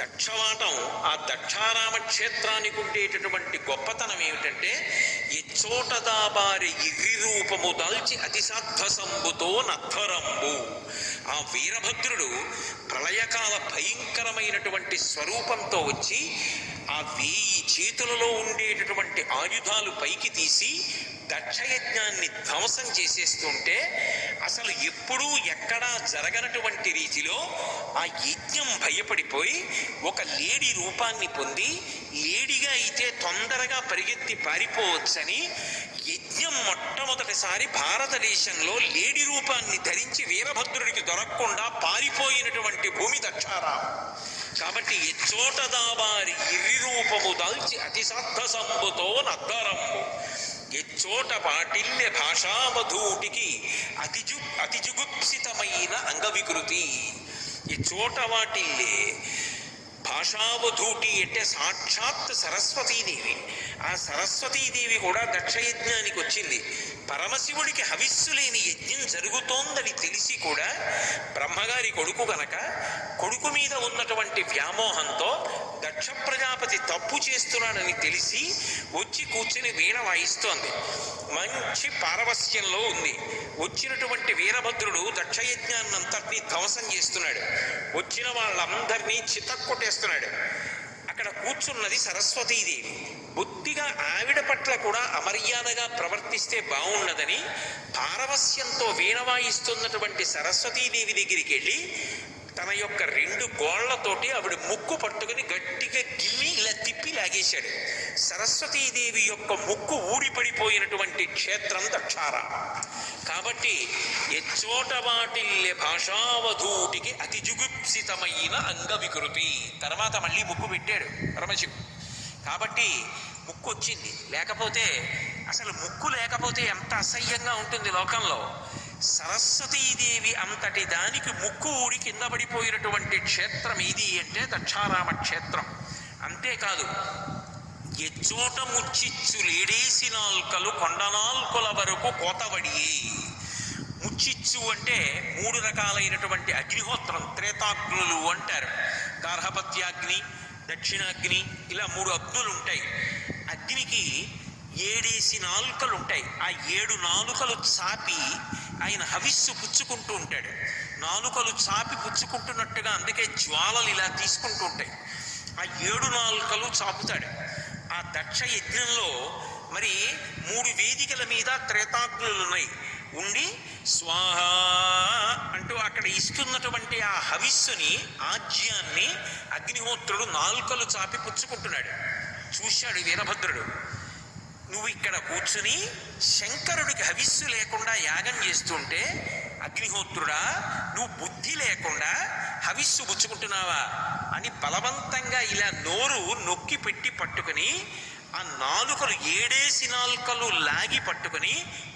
దక్షవాటం ఆ దక్షారామ క్షేత్రానికి ఉండేటటువంటి గొప్పతనం ఏమిటంటే ఎచ్చోట దాబారి ఇర్రి రూపము దాల్చి అతిసాధ్వ సంబుతో నద్ధరంబు. ఆ వీరభద్రుడు ప్రళయకాల భయంకరమైనటువంటి స్వరూపంతో వచ్చి ఆ 1000 చేతులలో ఉండేటటువంటి ఆయుధాలు పైకి తీసి దక్షయజ్ఞాన్ని ధ్వంసం చేసేస్తుంటే అసలు ఎప్పుడూ ఎక్కడా జరగనటువంటి రీతిలో ఆ యజ్ఞం భయపడిపోయి ఒక లేడీ రూపాన్ని పొంది, లేడీగా అయితే తొందరగా పరిగెత్తి పారిపోవచ్చని యజ్ఞం మొట్టమొదటిసారి భారతదేశంలో లేడీ రూపాన్ని ధరించి వీరభద్రుడికి దొరకకుండా పారిపోయినటువంటి భూమి దక్షారామం. కాబట్టి ఎచ్చోట దాబారి ఇర్రి రూపము దాల్చి అతిసార్థ సంబుతో నద్దరంబు ఎచ్చోట పాటిల్య భాషావధూటికి అతిజుగుప్సితమైన అంగవికృతి. ఈ చోట వాటిల్లే భాషావధూటి అంటే సాక్షాత్ సరస్వతీదేవి. ఆ సరస్వతీదేవి కూడా దక్షయజ్ఞానికి వచ్చింది. పరమశివుడికి హవిస్సు లేని యజ్ఞం జరుగుతోందని తెలిసి కూడా బ్రహ్మగారి కొడుకు గనక కొడుకు మీద ఉన్నటువంటి వ్యామోహంతో దక్ష ప్రజాపతి తప్పు చేస్తున్నాడని తెలిసి వచ్చి కూర్చుని వీణ వాయిస్తోంది. మంచి పారవస్యంలో ఉంది. వచ్చినటువంటి వీరభద్రుడు దక్షయజ్ఞాన్నంతటినీ ధ్వంసం చేస్తున్నాడు. వచ్చిన వాళ్ళందరినీ చితక్కొట్టేస్తున్నాడు. అక్కడ కూర్చున్నది సరస్వతీదేవి. బుద్ధిగా ఆవిడ పట్ల కూడా అమర్యాదగా ప్రవర్తిస్తే బాగుండదని పారవస్యంతో వీణ వాయిస్తున్నటువంటి సరస్వతీదేవి దగ్గరికి వెళ్ళి తన యొక్క 2 గోళ్లతోటి ఆవిడ ముక్కు పట్టుకుని గట్టిగా గిల్లి ఇలా తిప్పి లాగేశాడు. సరస్వతీదేవి యొక్క ముక్కు ఊడిపడిపోయినటువంటి క్షేత్రం దక్షారామ. కాబట్టి ఎచ్చోట వాటిల్లె భాషావధూటికి అతి జుగుప్సితమైన అంగవికృతి. తర్వాత మళ్ళీ ముక్కు పెట్టాడు పరమశివుడు. కాబట్టి ముక్కు వచ్చింది. లేకపోతే అసలు ముక్కు లేకపోతే ఎంత అసహ్యంగా ఉంటుంది లోకంలో. సరస్వతీదేవి అంతటి దానికి ముక్కు ఊడి కింద పడిపోయినటువంటి క్షేత్రం ఇది అంటే దక్షారామ క్షేత్రం. అంతేకాదు, ఎచ్చోట ముచ్చిచ్చు లేడేసి నాల్కలు కొండనాల్కుల వరకు కోతబడియే. ముచ్చిచ్చు అంటే 3 రకాలైనటువంటి అగ్నిహోత్రం, త్రేతాగ్నులు అంటారు. గార్హపత్యాగ్ని, దక్షిణాగ్ని, ఇలా 3 అగ్నులు ఉంటాయి. అగ్నికి 7 నాలుకలు ఉంటాయి. ఆ 7 నాలుకలు చాపి ఆయన హవిస్సు పుచ్చుకుంటూ ఉంటాడు. నాలుకలు చాపి పుచ్చుకుంటున్నట్టుగా అందుకే జ్వాలలు ఇలా తీసుకుంటూ ఉంటాయి. ఆ 7 నాలుకలు చాపుతాడు. ఆ దక్ష యజ్ఞంలో మరి 3 వేదికల మీద త్రేతాగ్నులు ఉన్నాయి. ఉండి స్వాహ అంటూ అక్కడ ఇస్తున్నటువంటి ఆ హవిస్సుని, ఆజ్యాన్ని అగ్నిహోత్రుడు నాలుకలు చాపి పుచ్చుకుంటున్నాడు. చూశాడు వీరభద్రుడు. నువ్వు ఇక్కడ కూర్చుని శంకరుడికి హవిస్సు లేకుండా యాగం చేస్తుంటే అగ్నిహోత్రుడా, నువ్వు బుద్ధి లేకుండా హవిస్సు పుచ్చుకుంటున్నావా అని బలవంతంగా ఇలా నోరు నొక్కి పెట్టి పట్టుకుని ఆ నాలుకలు 7 నాలుకలు లాగి పట్టుకుని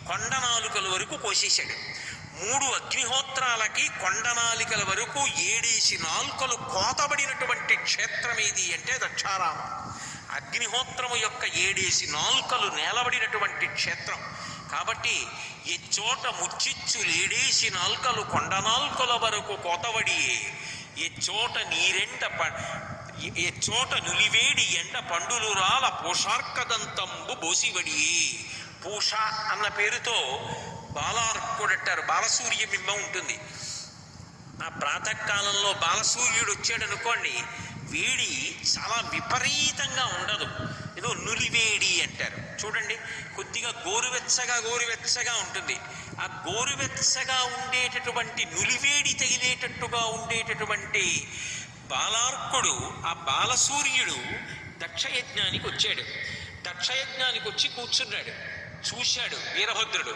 కొండ నాలుకల వరకు కోసేశాడు. 3 అగ్నిహోత్రాలకి కొండ నాలికల వరకు 7 నాలుకలు కోతబడినటువంటి క్షేత్రం ఏది అంటే దక్షారామ. అగ్నిహోత్రము యొక్క 7 నాలుకలు నేలబడినటువంటి క్షేత్రం. కాబట్టి ఈ చోట ముచ్చిచ్చు 7 నాల్కలు కొండ నాల్కల వరకు కోతబడియే. ఈ చోట ఏ చోట నులివేడి ఎండ పండులు రాల పూషార్కదంతంబు బోసివడియే. పూష అన్న పేరుతో బాలార్కుడంటారు. బాలసూర్య బింబం ఉంటుంది. ఆ ప్రాతకాలంలో బాలసూర్యుడు వచ్చాడు అనుకోండి, వేడి చాలా విపరీతంగా ఉండదు. ఏదో నులివేడి అంటారు చూడండి. కొద్దిగా గోరువెచ్చగా ఉంటుంది. ఆ గోరువెచ్చగా ఉండేటటువంటి నులివేడి తగిలేటట్టుగా ఉండేటటువంటి బాలార్కుడు, ఆ బాలసూర్యుడు దక్షయజ్ఞానికి వచ్చాడు. దక్షయజ్ఞానికి వచ్చి కూర్చున్నాడు. చూశాడు వీరభద్రుడు,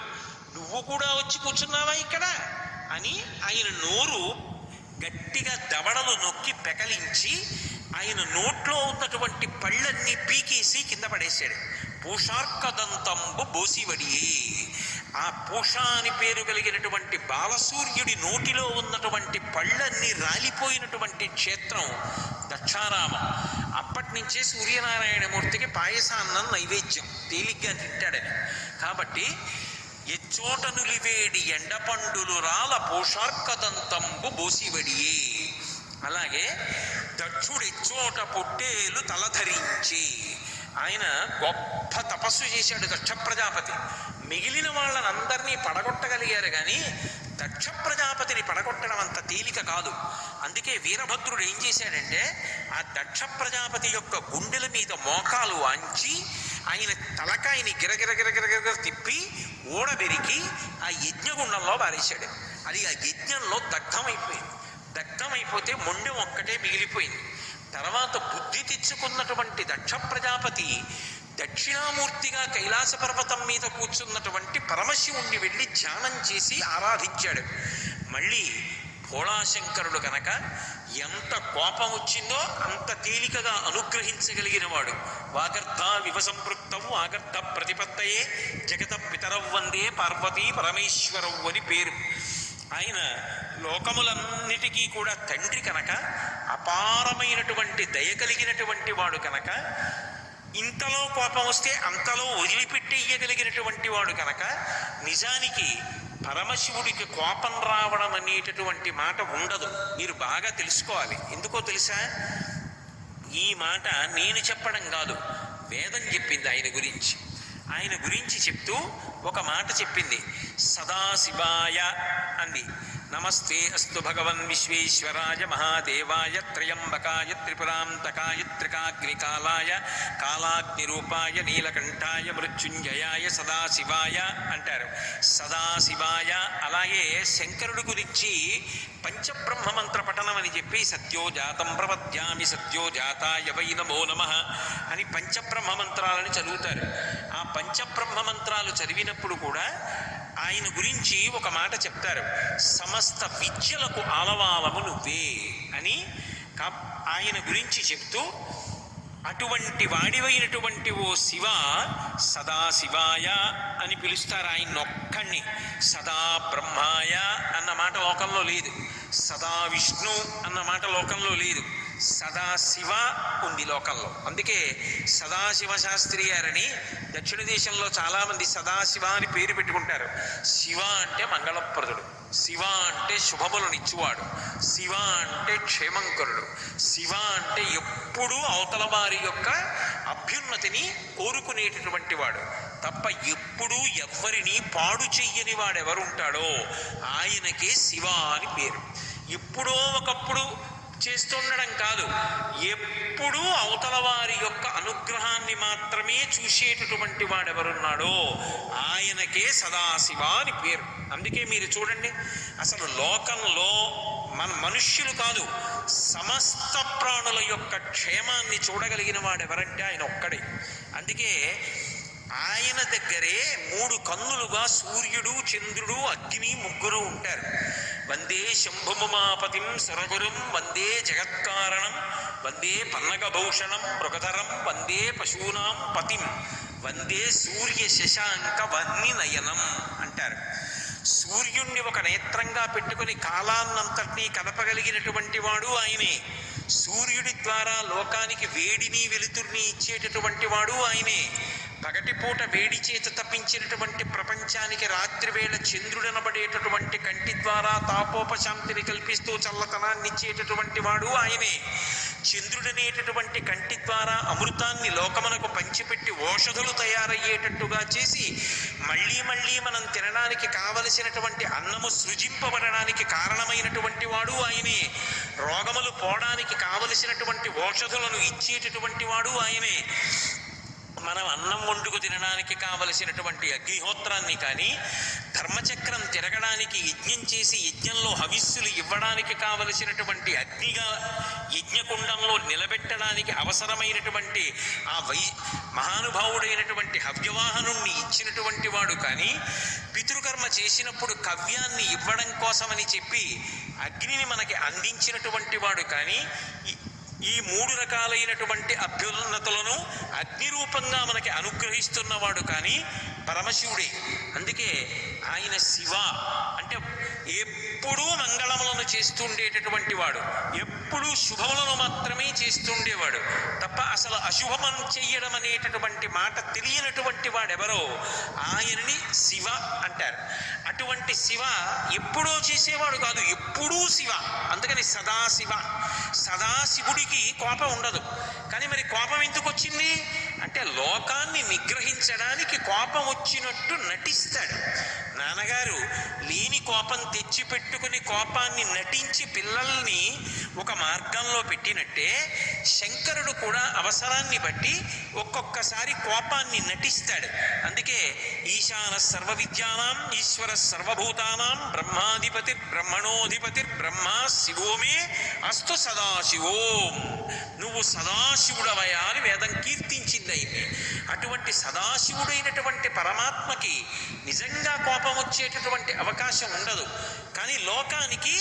నువ్వు కూడా వచ్చి కూర్చున్నావా ఇక్కడ అని ఆయన నోరు గట్టిగా దవడలు నొక్కి పెకలించి ఆయన నోట్లో ఉన్నటువంటి పళ్ళన్నీ పీకేసి కింద పడేశాడు. పూషార్కదంతంబు బోసివడియే. ఆ పూష అని పేరు కలిగినటువంటి బాలసూర్యుడి నోటిలో ఉన్నటువంటి పళ్ళన్నీ రాలిపోయినటువంటి క్షేత్రం దక్షారామం. అప్పటి నుంచే సూర్యనారాయణమూర్తికి పాయసాన్నం నైవేద్యం, తేలిగ్గా తింటాడని. కాబట్టి ఎచ్చోట నులివేడి ఎండ పండులు రాల పూషార్కదంతంబు బోసివడియే. అలాగే దక్షుడెచ్చోట పొట్టేలు తలధరించి. ఆయన గొప్ప తపస్సు చేశాడు దక్ష ప్రజాపతి. మిగిలిన వాళ్ళనందరినీ పడగొట్టగలిగారు కానీ దక్ష ప్రజాపతిని పడగొట్టడం అంత తేలిక కాదు. అందుకే వీరభద్రుడు ఏం చేశాడంటే ఆ దక్ష ప్రజాపతి యొక్క గుండెల మీద మోకాలు వాంచి ఆయన తలకాయని గిరగిరగిరగిరగిర తిప్పి ఊడబెరికి ఆ యజ్ఞగుండంలో బారేశాడు. అది ఆ యజ్ఞంలో దగ్ధమైపోయింది. దగ్ధమైపోతే మొండెం ఒక్కటే మిగిలిపోయింది. తర్వాత బుద్ధి తెచ్చుకున్నటువంటి దక్ష ప్రజాపతి దక్షిణామూర్తిగా కైలాస పర్వతం మీద కూర్చున్నటువంటి పరమశివుణ్ణి వెళ్ళి ధ్యానం చేసి ఆరాధించాడు. మళ్ళీ భోళాశంకరుడు కనుక ఎంత కోపం వచ్చిందో అంత తేలికగా అనుగ్రహించగలిగిన వాడు. వాగర్ధ వివసంపృక్తవు ఆగర్ధ ప్రతిపత్తయే జగత పితరవ్ వందే పార్వతీ పరమేశ్వరవు అని పేరు. ఆయన లోకములన్నిటికీ కూడా తండ్రి కనుక, అపారమైనటువంటి దయ కలిగినటువంటి వాడు కనుక ఇంతలో కోపం వస్తే అంతలో వదిలిపెట్టేయగలిగినటువంటి వాడు కనుక నిజానికి పరమశివుడికి కోపం రావడం అనేటటువంటి మాట ఉండదు. మీరు బాగా తెలుసుకోవాలి. ఎందుకో తెలుసా? ఈ మాట నేను చెప్పడం కాదు, వేదం చెప్పింది ఆయన గురించి. ఆయన గురించి చెప్తూ ఒక మాట చెప్పింది. సదాశివాయ అంది. నమస్తే అస్తు భగవన్ విశ్వేశ్వరాయ మహాదేవాయ త్రయంబకాయ త్రిపురాంతకాయ త్రికాగ్నికాలాయ కాలాగ్నిరూపాయ నీలకంఠాయ మృత్యుంజయాయ సదాశివాయ అంటారు. సదాశివాయ. అలాగే శంకరుడి గురించి పంచబ్రహ్మమంత్ర పఠనం అని చెప్పి సత్యోజాతం ప్రపద్యామి సత్యోజాతాయ వై నమో నమః అని పంచబ్రహ్మ మంత్రాలని చదువుతారు. ఆ పంచబ్రహ్మ మంత్రాలు చదివినప్పుడు కూడా ఆయన గురించి ఒక మాట చెప్తారు. సమస్త విద్యలకు ఆలవాలము నువ్వే అని ఆయన గురించి చెప్తూ, అటువంటి వాడివైనటువంటి ఓ శివ సదాశివాయ అని పిలుస్తారు ఆయన్నొక్కడిని. సదా బ్రహ్మాయ అన్న మాట లోకంలో లేదు, సదా విష్ణు అన్న మాట లోకంలో లేదు, సదాశివ ఉంది లోకంలో. అందుకే సదాశివ శాస్త్రి గారని దక్షిణ దేశంలో చాలామంది సదాశివ అని పేరు పెట్టుకుంటారు. శివ అంటే మంగళప్రదుడు, శివ అంటే శుభములనిచ్చువాడు, శివ అంటే క్షేమంకరుడు, శివ అంటే ఎప్పుడూ అవతల వారి యొక్క అభ్యున్నతిని కోరుకునేటటువంటి వాడు తప్ప ఎప్పుడూ ఎవ్వరిని పాడు చెయ్యని వాడెవరుంటాడో ఆయనకే శివ అని పేరు. ఎప్పుడో ఒకప్పుడు చేస్తుండడం కాదు, ఎప్పుడూ అవతల వారి యొక్క అనుగ్రహాన్ని మాత్రమే చూసేటటువంటి వాడెవరున్నాడో ఆయనకే సదాశివ అని పేరు. అందుకే మీరు చూడండి, అసలు లోకంలో మన మనుష్యులు కాదు, సమస్త ప్రాణుల యొక్క క్షేమాన్ని చూడగలిగిన వాడెవరంటే ఆయన ఒక్కడే. అందుకే ఆయన దగ్గరే 3 కన్నులుగా సూర్యుడు, చంద్రుడు, అగ్ని ముగ్గురు ఉంటారు. వందే శంభుమమాపతిం సురగురుం వందే జగత్కారణం వందే పన్నగభూషణం మృగధరం వందే పశూనాం పతిం వందే సూర్య శశాంక వహ్ని నయనం అంటారు. సూర్యుణ్ణి ఒక నేత్రంగా పెట్టుకుని కాలాన్నంతటినీ కదపగలిగినటువంటి వాడు ఆయనే. సూర్యుడి ద్వారా లోకానికి వేడిని వెలుతురిని ఇచ్చేటటువంటి వాడు ఆయనే. పగటిపూట వేడి చేత తప్పించినటువంటి ప్రపంచానికి రాత్రివేళ చంద్రుడనబడేటటువంటి కంటి ద్వారా తాపోపశాంతిని కల్పిస్తూ చల్లతనాన్ని ఇచ్చేటటువంటి వాడు ఆయనే. చంద్రుడనేటటువంటి కంటి ద్వారా అమృతాన్ని లోకమునకు పంచిపెట్టి ఓషధులు తయారయ్యేటట్టుగా చేసి మళ్ళీ మళ్ళీ మనం తినడానికి కావలసినటువంటి అన్నము సృజింపబడడానికి కారణమైనటువంటి వాడు ఆయనే. రోగములు పోవడానికి కావలసినటువంటి ఓషధులను ఇచ్చేటటువంటి వాడు ఆయనే. మనం అన్నం వండుకు తినడానికి కావలసినటువంటి అగ్నిహోత్రాన్ని కానీ, ధర్మచక్రం తిరగడానికి యజ్ఞం చేసి యజ్ఞంలో హవిస్సులు ఇవ్వడానికి కావలసినటువంటి అగ్నిగా యజ్ఞకుండంలో నిలబెట్టడానికి అవసరమైనటువంటి ఆ మహానుభావుడైనటువంటి హవ్యవాహనుణ్ణి ఇచ్చినటువంటి వాడు కానీ, పితృకర్మ చేసినప్పుడు కవ్యాన్ని ఇవ్వడం కోసమని చెప్పి అగ్నిని మనకి అందించినటువంటి వాడు కానీ, ఈ 3 రకాలైనటువంటి అభ్యున్నతులను అగ్ని రూపంగా మనకి అనుగ్రహిస్తున్నవాడు కానీ పరమశివుడే. అందుకే ఆయన శివ అంటే ఎప్పుడూ మంగళములను చేస్తుండేటటువంటి వాడు, ఎప్పుడూ శుభములను మాత్రమే చేస్తుండేవాడు తప్ప అసలు అశుభమం చెయ్యడం అనేటటువంటి మాట తెలియనటువంటి వాడెవరో ఆయనని శివ అంటారు. అటువంటి శివ ఎప్పుడూ చేసేవాడు కాదు, ఎప్పుడూ శివ. అందుకని సదాశివ. సదాశివుడికి కోపం ఉండదు. కానీ మరి కోపం ఎందుకు వచ్చింది అంటే లోకాన్ని నిగ్రహించడానికి కోపం వచ్చినట్టు నటిస్తాడు. నాన్నగారు లేని కోపం తెచ్చిపెట్టుకుని కోపాన్ని నటించి పిల్లల్ని ఒక మార్గంలో పెట్టినట్టే శంకరుడు కూడా అవసరాన్ని బట్టి ఒక్కొక్కసారి కోపాన్ని నటిస్తాడు. అందుకే ఈశాన సర్వ విద్యానాం ఈశ్వర సర్వభూతానాం బ్రహ్మాధిపతి బ్రహ్మణోధిపతి బ్రహ్మ శివోమే అస్తు సదాశివోం. నువ్వు సదాశివుడవయా అని వేదం కీర్తించింది అయింది. అటువంటి సదాశివుడైనటువంటి పరమాత్మకి నిజంగా కోపం వచ్చేటటువంటి అవకాశం ఉండదు. కానీ లోకానికి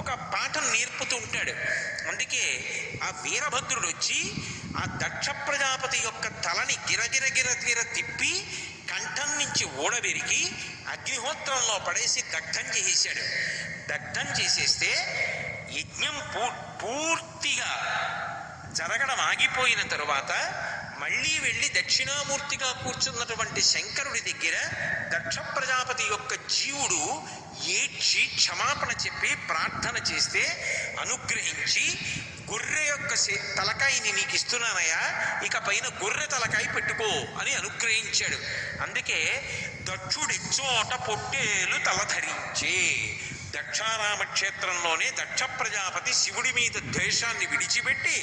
ఒక పాఠం నేర్పుతూ ఉంటాడు. అందుకే ఆ వీరభద్రుడు వచ్చి ఆ దక్ష ప్రజాపతి యొక్క తలని గిరగిర తిప్పి కంఠం నుంచి ఊడబెరికి అగ్నిహోత్రంలో పడేసి దగ్ధం చేసేశాడు. దగ్ధం చేసేస్తే యజ్ఞం పూర్తిగా జరగడం ఆగిపోయిన తరువాత మళ్ళీ వెళ్ళి దక్షిణామూర్తిగా కూర్చున్నటువంటి శంకరుడి దగ్గర దక్ష ప్రజాపతి యొక్క జీవుడు ఏడ్చి క్షమాపణ చెప్పి ప్రార్థన చేస్తే అనుగ్రహించి గొర్రె యొక్క తలకాయని నీకు ఇస్తున్నానయ్యా, ఇక పైన గొర్రె తలకాయ పెట్టుకో అని అనుగ్రహించాడు. అందుకే దక్షుడిచ్చోట పొట్టేలు తలధరించే. దక్షారామ క్షేత్రంలోనే దక్ష ప్రజాపతి శివుడి మీద ద్వేషాన్ని విడిచిపెట్టి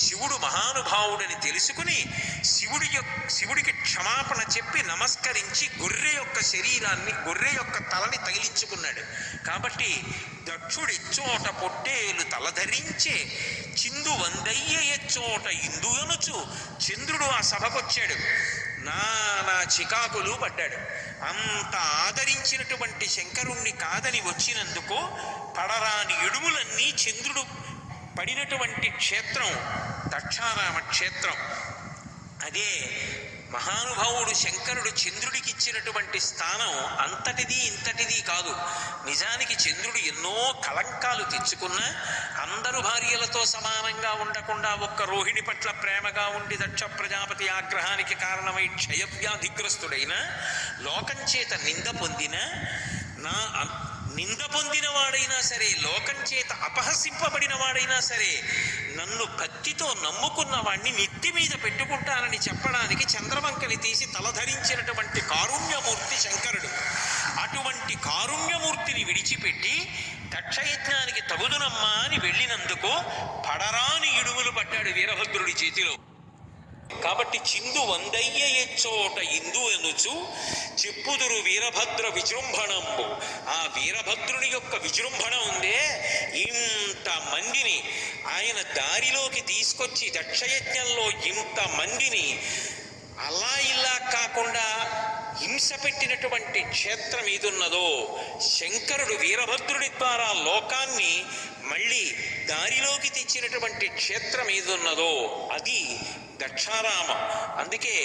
శివుడు మహానుభావుడని తెలుసుకుని శివుడికి క్షమాపణ చెప్పి నమస్కరించి గొర్రె యొక్క శరీరాన్ని, గొర్రె యొక్క తలని తగిలించుకున్నాడు. కాబట్టి దక్షుడిచ్చోట పొట్టేలు తలధరించే చిందు వందయ్య ఎచ్చోట ఇందు అనుచు. చంద్రుడు ఆ సభకొచ్చాడు, నానా చికాకులు పడ్డాడు. అంత ఆదరించినటువంటి శంకరుణ్ణి కాదని వచ్చినందుకు పడరాని ఇడుములన్నీ చంద్రుడు పడినటువంటి క్షేత్రం దక్షారామ క్షేత్రం. అదే మహానుభావుడు శంకరుడు చంద్రుడికి ఇచ్చినటువంటి స్థానం అంతటిది ఇంతటిది కాదు. నిజానికి చంద్రుడు ఎన్నో కళంకాలు తెచ్చుకున్నా అందరు భార్యలతో సమానంగా ఉండకుండా ఒక్క రోహిణి పట్ల ప్రేమగా ఉండి దక్ష ప్రజాపతి ఆగ్రహానికి కారణమై క్షయవ్యాధిగ్రస్తుడైన, లోకం చేత నింద పొందిన వాడైనా సరే, లోకం చేత అపహసింపబడిన వాడైనా సరే, నన్ను భక్తితో నమ్ముకున్న వాడిని నెత్తి మీద పెట్టుకుంటానని చెప్పడానికి చంద్రవంకని తీసి తలధరించినటువంటి కారుణ్యమూర్తి శంకరుడు. అటువంటి కారుణ్యమూర్తిని విడిచిపెట్టి దక్షయజ్ఞానికి తగుదునమ్మా అని వెళ్ళినందుకు పడరాని ఇడుములు పడ్డాడు వీరభద్రుడి చేతిలో. కాబట్టి చిందు వందయ్య ఎచ్చోట ఇందు అనుచు చెప్పుదురు వీరభద్ర విజృంభణంబు. ఆ వీరభద్రుని యొక్క విజృంభణ ఉందే, ఇంత మందిని ఆయన దారిలోకి తీసుకొచ్చి దక్షయజ్ఞంలో ఇంత మందిని అలా ఇలా కాకుండా హింస పెట్టినటువంటి క్షేత్రం ఏదున్నదో, శంకరుడు వీరభద్రుడి ద్వారా లోకాన్ని మళ్ళీ దారిలోకి తెచ్చినటువంటి క్షేత్రం ఏదున్నదో అది దక్షారామం. అందుకే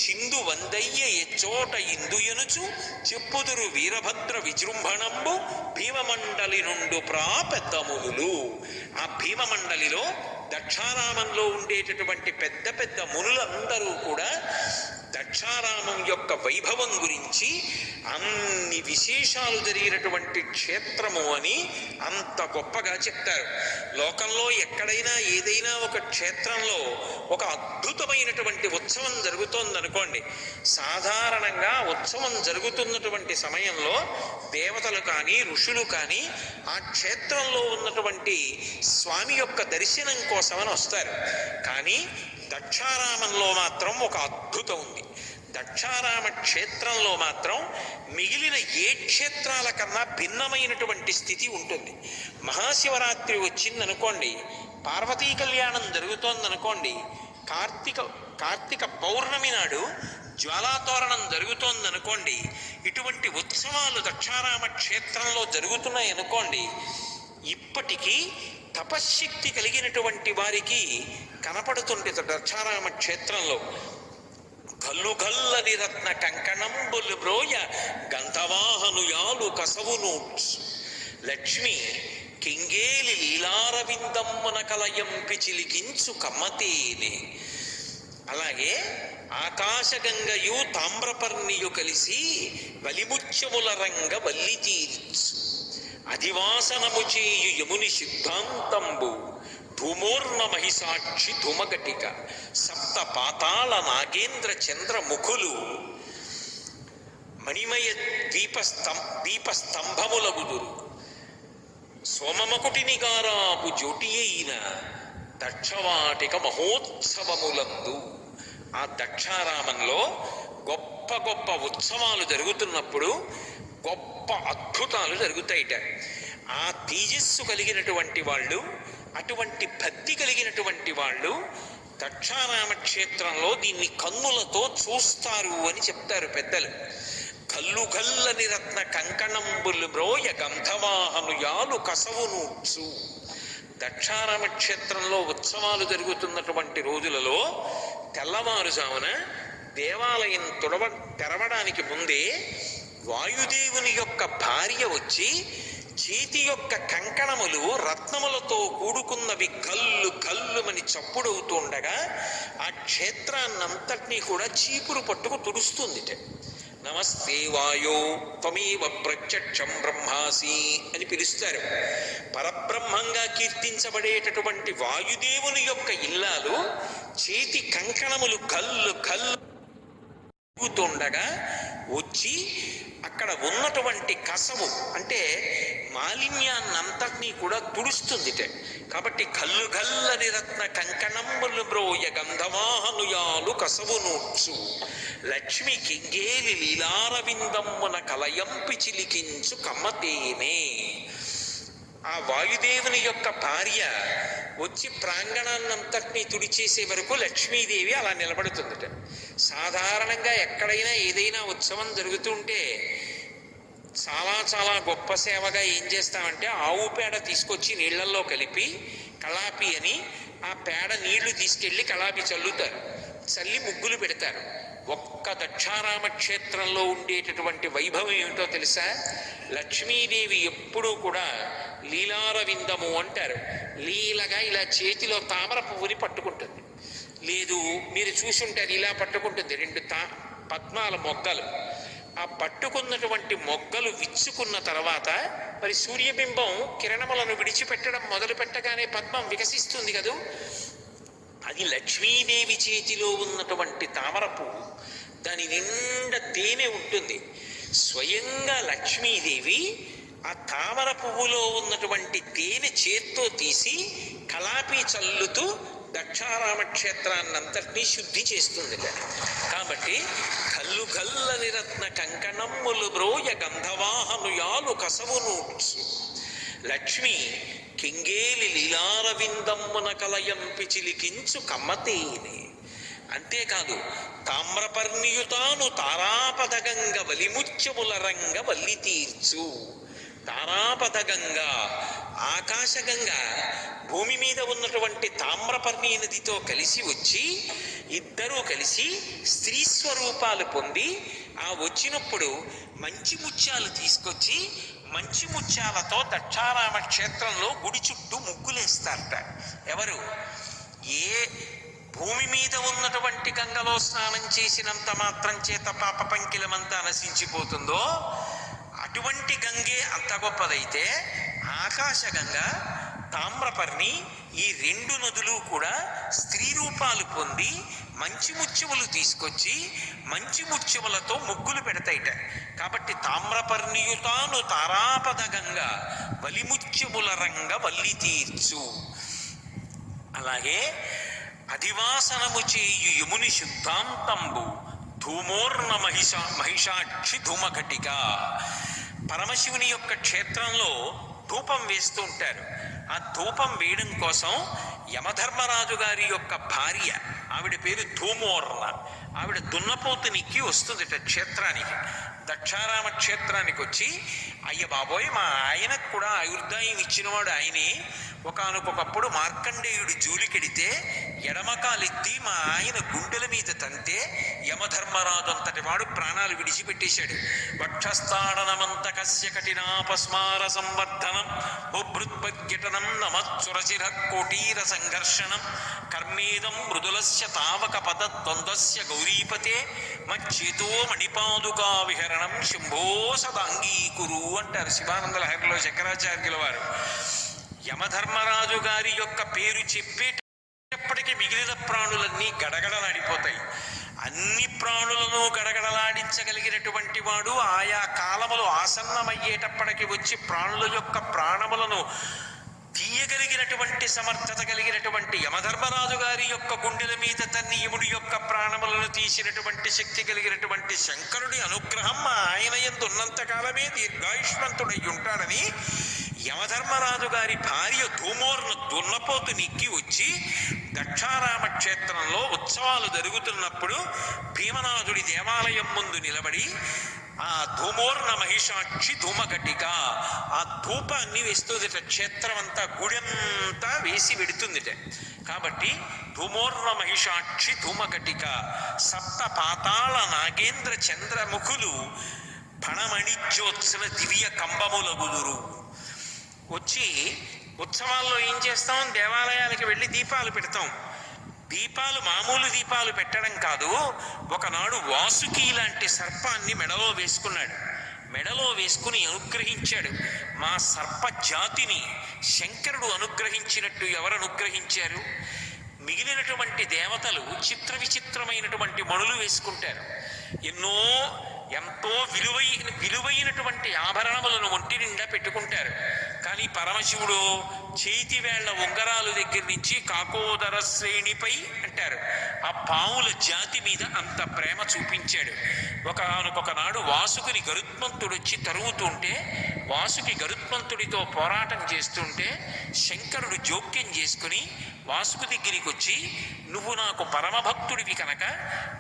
చిందు వందయ్య ఎచ్చోట ఇందు ఎనుచు చెప్పుదురు వీరభద్ర విజృంభణంబు భీమమండలి నుండు ప్రాపెద్దములు. ఆ భీమమండలిలో దక్షారామంలో ఉండేటటువంటి పెద్ద పెద్ద మునులందరూ కూడా దక్షారామం యొక్క వైభవం గురించి అన్ని విశేషాలు జరిగినటువంటి క్షేత్రము అని అంత గొప్పగా చెప్తారు. లోకంలో ఎక్కడైనా ఏదైనా ఒక క్షేత్రంలో ఒక అద్భుతమైనటువంటి ఉత్సవం జరుగుతోందనుకోండి, సాధారణంగా ఉత్సవం జరుగుతున్నటువంటి సమయంలో దేవతలు కానీ ఋషులు కానీ ఆ క్షేత్రంలో ఉన్నటువంటి స్వామి యొక్క దర్శనం కోసమని వస్తారు. కానీ దక్షారామంలో మాత్రం ఒక అద్భుతం ఉంది. దక్షారామ క్షేత్రంలో మాత్రం మిగిలిన ఏ క్షేత్రాల కన్నా భిన్నమైనటువంటి స్థితి ఉంటుంది. మహాశివరాత్రి వచ్చిందనుకోండి, పార్వతీ కళ్యాణం జరుగుతోందనుకోండి, కార్తీక పౌర్ణమి నాడు జ్వాలాతోరణం జరుగుతోందనుకోండి, ఇటువంటి ఉత్సవాలు దక్షారామ క్షేత్రంలో జరుగుతున్నాయి అనుకోండి, ఇప్పటికీ తపశ్శక్తి కలిగినటువంటి వారికి కనపడుతుంటే దక్షారామ క్షేత్రంలో కల్లు గల్లని రత్న కంకణంబులు బ్రోయ గంధవాహనుయాలు కసవును లక్ష్మి కింగేలి లీలారవిందమ్మున కలయంపి చిలికించు కమ్మతేనే. అలాగే ఆకాశగంగయు తామ్రపర్ణియు కలిసి వలిముత్యముల రంగ వల్లి తీర్చు అధివాసనము చేయు యముని సిద్ధాంతంబు ధూమోర్ణ మహిసాక్షి ధూమగటిక సప్త పాతాళ నాగేంద్ర చంద్రముఖులు మణిమయ దీపస్తంభములగుదురు సోమమకుటిని గారాపు జ్యోటి అయిన దక్షవాటిక మహోత్సవములందు. ఆ దక్షారామంలో గొప్ప గొప్ప ఉత్సవాలు జరుగుతున్నప్పుడు గొప్ప అద్భుతాలు జరుగుతాయిట. ఆ తేజస్సు కలిగినటువంటి వాళ్ళు, అటువంటి భక్తి కలిగినటువంటి వాళ్ళు దక్షారామ క్షేత్రంలో దీన్ని కన్నులతో చూస్తారు అని చెప్తారు పెద్దలు. కల్లు గల్లని రత్న కంకణంబులు బ్రోయ గంధవాహనుయాలు కసవునూర్చు. దక్షారామ క్షేత్రంలో ఉత్సవాలు జరుగుతున్నటువంటి రోజులలో తెల్లవారుజామున దేవాలయం తెరవడానికి ముందే వాయుదేవుని యొక్క భార్య వచ్చి చేతి యొక్క కంకణములు రత్నములతో కూడుకున్నవి కల్లు కల్లుమని చప్పుడవుతుండగా ఆ క్షేత్రాన్నంతటినీ కూడా చీపురు పట్టుకు తుడుస్తుందిట. నమస్తే వాయో త్వమేవ ప్రత్యక్షం బ్రహ్మాసి అని పిలుస్తారు. పరబ్రహ్మంగా కీర్తించబడేటటువంటి వాయుదేవుని యొక్క ఇల్లాలు చేతి కంకణములు కల్లు కల్లు తుండగా వచ్చి అక్కడ ఉన్నటువంటి కసము అంటే మాలిన్యాన్నంతటినీ కూడా తుడుస్తుందిట. కాబట్టి కల్లు గల్లని రత్న కంకణములు బ్రోయ గంధవాహనుయాలు కసవు నూర్చు లక్ష్మి కింగేలి లీలారవిందమ్మున కలయంపి చిలికించు కమ్మతేనే. ఆ వాయుదేవుని యొక్క భార్య వచ్చి ప్రాంగణాన్నంతటినీ తుడిచేసే వరకు లక్ష్మీదేవి అలా నిలబడుతుందట. సాధారణంగా ఎక్కడైనా ఏదైనా ఉత్సవం జరుగుతుంటే చాలా చాలా గొప్ప సేవగా ఏం చేస్తామంటే ఆవు పేడ తీసుకొచ్చి నీళ్లలో కలిపి కళాపి అని ఆ పేడ నీళ్లు తీసుకెళ్లి కళాపి చల్లుతారు, చల్లి ముగ్గులు పెడతారు. ఒక్క దక్షారామ క్షేత్రంలో ఉండేటటువంటి వైభవం ఏమిటో తెలుసా? లక్ష్మీదేవి ఎప్పుడూ కూడా లీలారవిందము అంటారు. లీలగా ఇలా చేతిలో తామర పువ్వుని పట్టుకుంటుంది. లేదు, మీరు చూసుంటారు, ఇలా పట్టుకుంటుంది రెండు పద్మాల మొగ్గలు. ఆ పట్టుకున్నటువంటి మొగ్గలు విచ్చుకున్న తర్వాత మరి సూర్యబింబం కిరణములను విడిచిపెట్టడం మొదలు పెట్టగానే పద్మం వికసిస్తుంది కదూ. అది లక్ష్మీదేవి చేతిలో ఉన్నటువంటి తామర పువ్వు. దాని నిండా తేనె ఉంటుంది. స్వయంగా లక్ష్మీదేవి ఆ తామర పువ్వులో ఉన్నటువంటి తేనె చేత్తో తీసి కలాపి చల్లుతూ దక్షారామ క్షేత్రాన్నంతటినీ శుద్ధి చేస్తుంది. కాబట్టి కల్లు గల్లని రత్న కంకణమ్ములు బ్రోయ గంధవాహనుయాలు కసవు నూర్చు లక్ష్మి కింగేలి లీలారవిందమ్మున కలయంపి చిలికించు కమ్మతేనే. అంతేకాదు, తామ్రపర్ణియుతాను తారాపదగంగ వలిముత్యముల రంగ వల్లి తీర్చు. తారాపదగంగా ఆకాశగంగా భూమి మీద ఉన్నటువంటి తామ్రపర్ణి నదితో కలిసి వచ్చి ఇద్దరూ కలిసి స్త్రీ స్వరూపాలు పొంది ఆ వచ్చినప్పుడు మంచి ముత్యాలు తీసుకొచ్చి మంచి ముత్యాలతో దక్షారామ క్షేత్రంలో గుడి చుట్టూ ముగ్గులేస్తారట. ఎవరు? ఏ భూమి మీద ఉన్నటువంటి గంగలో స్నానం చేసినంత మాత్రం చేత పాప పంకిలమంతా నశించిపోతుందో అటువంటి గంగే అంత గొప్పదైతే ఆకాశగంగా తామ్రపర్ణి ఈ రెండు నదులు కూడా స్త్రీ రూపాలు పొంది మంచి ముత్యములు తీసుకొచ్చి మంచి ముత్యములతో ముగ్గులు పెడతాయిట. కాబట్టి తామ్రపర్ణియుతాను తారాపదగంగా వలిముత్యముల రంగ వల్లి తీర్చు. అలాగే అధివాసనము చేయు యముని శుద్ధాంతంబు ధూమోర్ణ మహిషాక్షి ధూమఘటిక. పరమశివుని యొక్క క్షేత్రంలో ధూపం వేస్తూ ఉంటారు. ఆ ధూపం వేయడం కోసం యమధర్మరాజు గారి యొక్క భార్య, ఆవిడ పేరు ధూమోర్ణ, ఆవిడ దున్నపోతునికి వస్తుందిట క్షేత్రానికి. దక్షారామ క్షేత్రానికి వచ్చి, అయ్య బాబోయ్, మా ఆయనకు కూడా ఆయుర్దాయం ఇచ్చినవాడు ఆయనే. ఒకానొకప్పుడు మార్కండేయుడు జూలికెడితే ఎడమకాలెత్తి మా ఆయన గుండెల మీద తంతే యమధర్మరాజు అంతటి వాడు ప్రాణాలు విడిచిపెట్టేశాడు. వక్షస్థాడనమంత కస్య కఠినాపస్మార సంవర్ధనం బొభృద్భగ్యటనం నమచ్చురచిర కోటీర సంఘర్షణం కర్మేదం మృదులస్య తావక పద ద్వంద్వస్య గౌరీపతే మచ్చేతో మణిపాదుకా విహరణం శంభో సదాంగీకురు అంటారు శివానంద లహరిలో శంకరాచార్యుల వారు. యమధర్మరాజు గారి యొక్క పేరు చెప్పేటప్పటికీ మిగిలిన ప్రాణులన్నీ గడగడలాడిపోతాయి. అన్ని ప్రాణులను గడగడలాడించగలిగినటువంటి వాడు ఆయా కాలములు ఆసన్నమయ్యేటప్పటికి వచ్చి ప్రాణుల యొక్క ప్రాణములను తీయగలిగినటువంటి సమర్థత కలిగినటువంటి యమధర్మరాజు గారి యొక్క గుండెల మీద తన్ని యముడి యొక్క ప్రాణములను తీసినటువంటి శక్తి కలిగినటువంటి శంకరుడి అనుగ్రహం ఆయన యందు ఉన్నంత కాలమే దీర్ఘాయుష్మంతుడై ఉంటాడని యమధర్మరాజు గారి భార్య ధూమోర్ను దున్నపోతు నెక్కి వచ్చి దక్షారామ క్షేత్రంలో ఉత్సవాలు జరుగుతున్నప్పుడు భీమనాథుడి దేవాలయం ముందు నిలబడి ఆ ధూమోర్ణ మహిషాక్షి ధూమఘటిక ఆ ధూపాన్ని వేస్తుందిట. క్షేత్రం అంతా గుడంతా వేసి పెడుతుందిట. కాబట్టి ధూమోర్ణ మహిషాక్షి ధూమఘటిక సప్త పాతాళ నాగేంద్ర చంద్రముఖులు ఫణమణిజ్యోత్సవ దివ్య కంబములగుదురు. వచ్చి ఉత్సవాల్లో ఏం చేస్తాం, దేవాలయాలకు వెళ్ళి దీపాలు పెడతాం. దీపాలు మామూలు దీపాలు పెట్టడం కాదు, ఒకనాడు వాసుకి లాంటి సర్పాన్ని మెడలో వేసుకున్నాడు. మెడలో వేసుకుని అనుగ్రహించాడు. మా సర్ప జాతిని శంకరుడు అనుగ్రహించినట్టు ఎవరు అనుగ్రహించారు? మిగిలినటువంటి దేవతలు చిత్ర విచిత్రమైనటువంటి మణులు వేసుకుంటారు. ఎంతో విలువైనటువంటి ఆభరణములను ఒంటి నిండా పెట్టుకుంటారు. కానీ పరమశివుడు చేతి వేళ్ల ఉంగరాలు దగ్గర నుంచి కాకోదర శ్రేణిపై అంటారు, ఆ పాముల జాతి మీద అంత ప్రేమ చూపించాడు. ఒకనొకనాడు వాసుకుని గరుత్మంతుడొచ్చి తరుగుతుంటే, వాసుకి గరుత్మంతుడితో పోరాటం చేస్తుంటే శంకరుడు జోక్యం చేసుకుని వాసుకు దగ్గరికి వచ్చి, నువ్వు నాకు పరమభక్తుడివి కనుక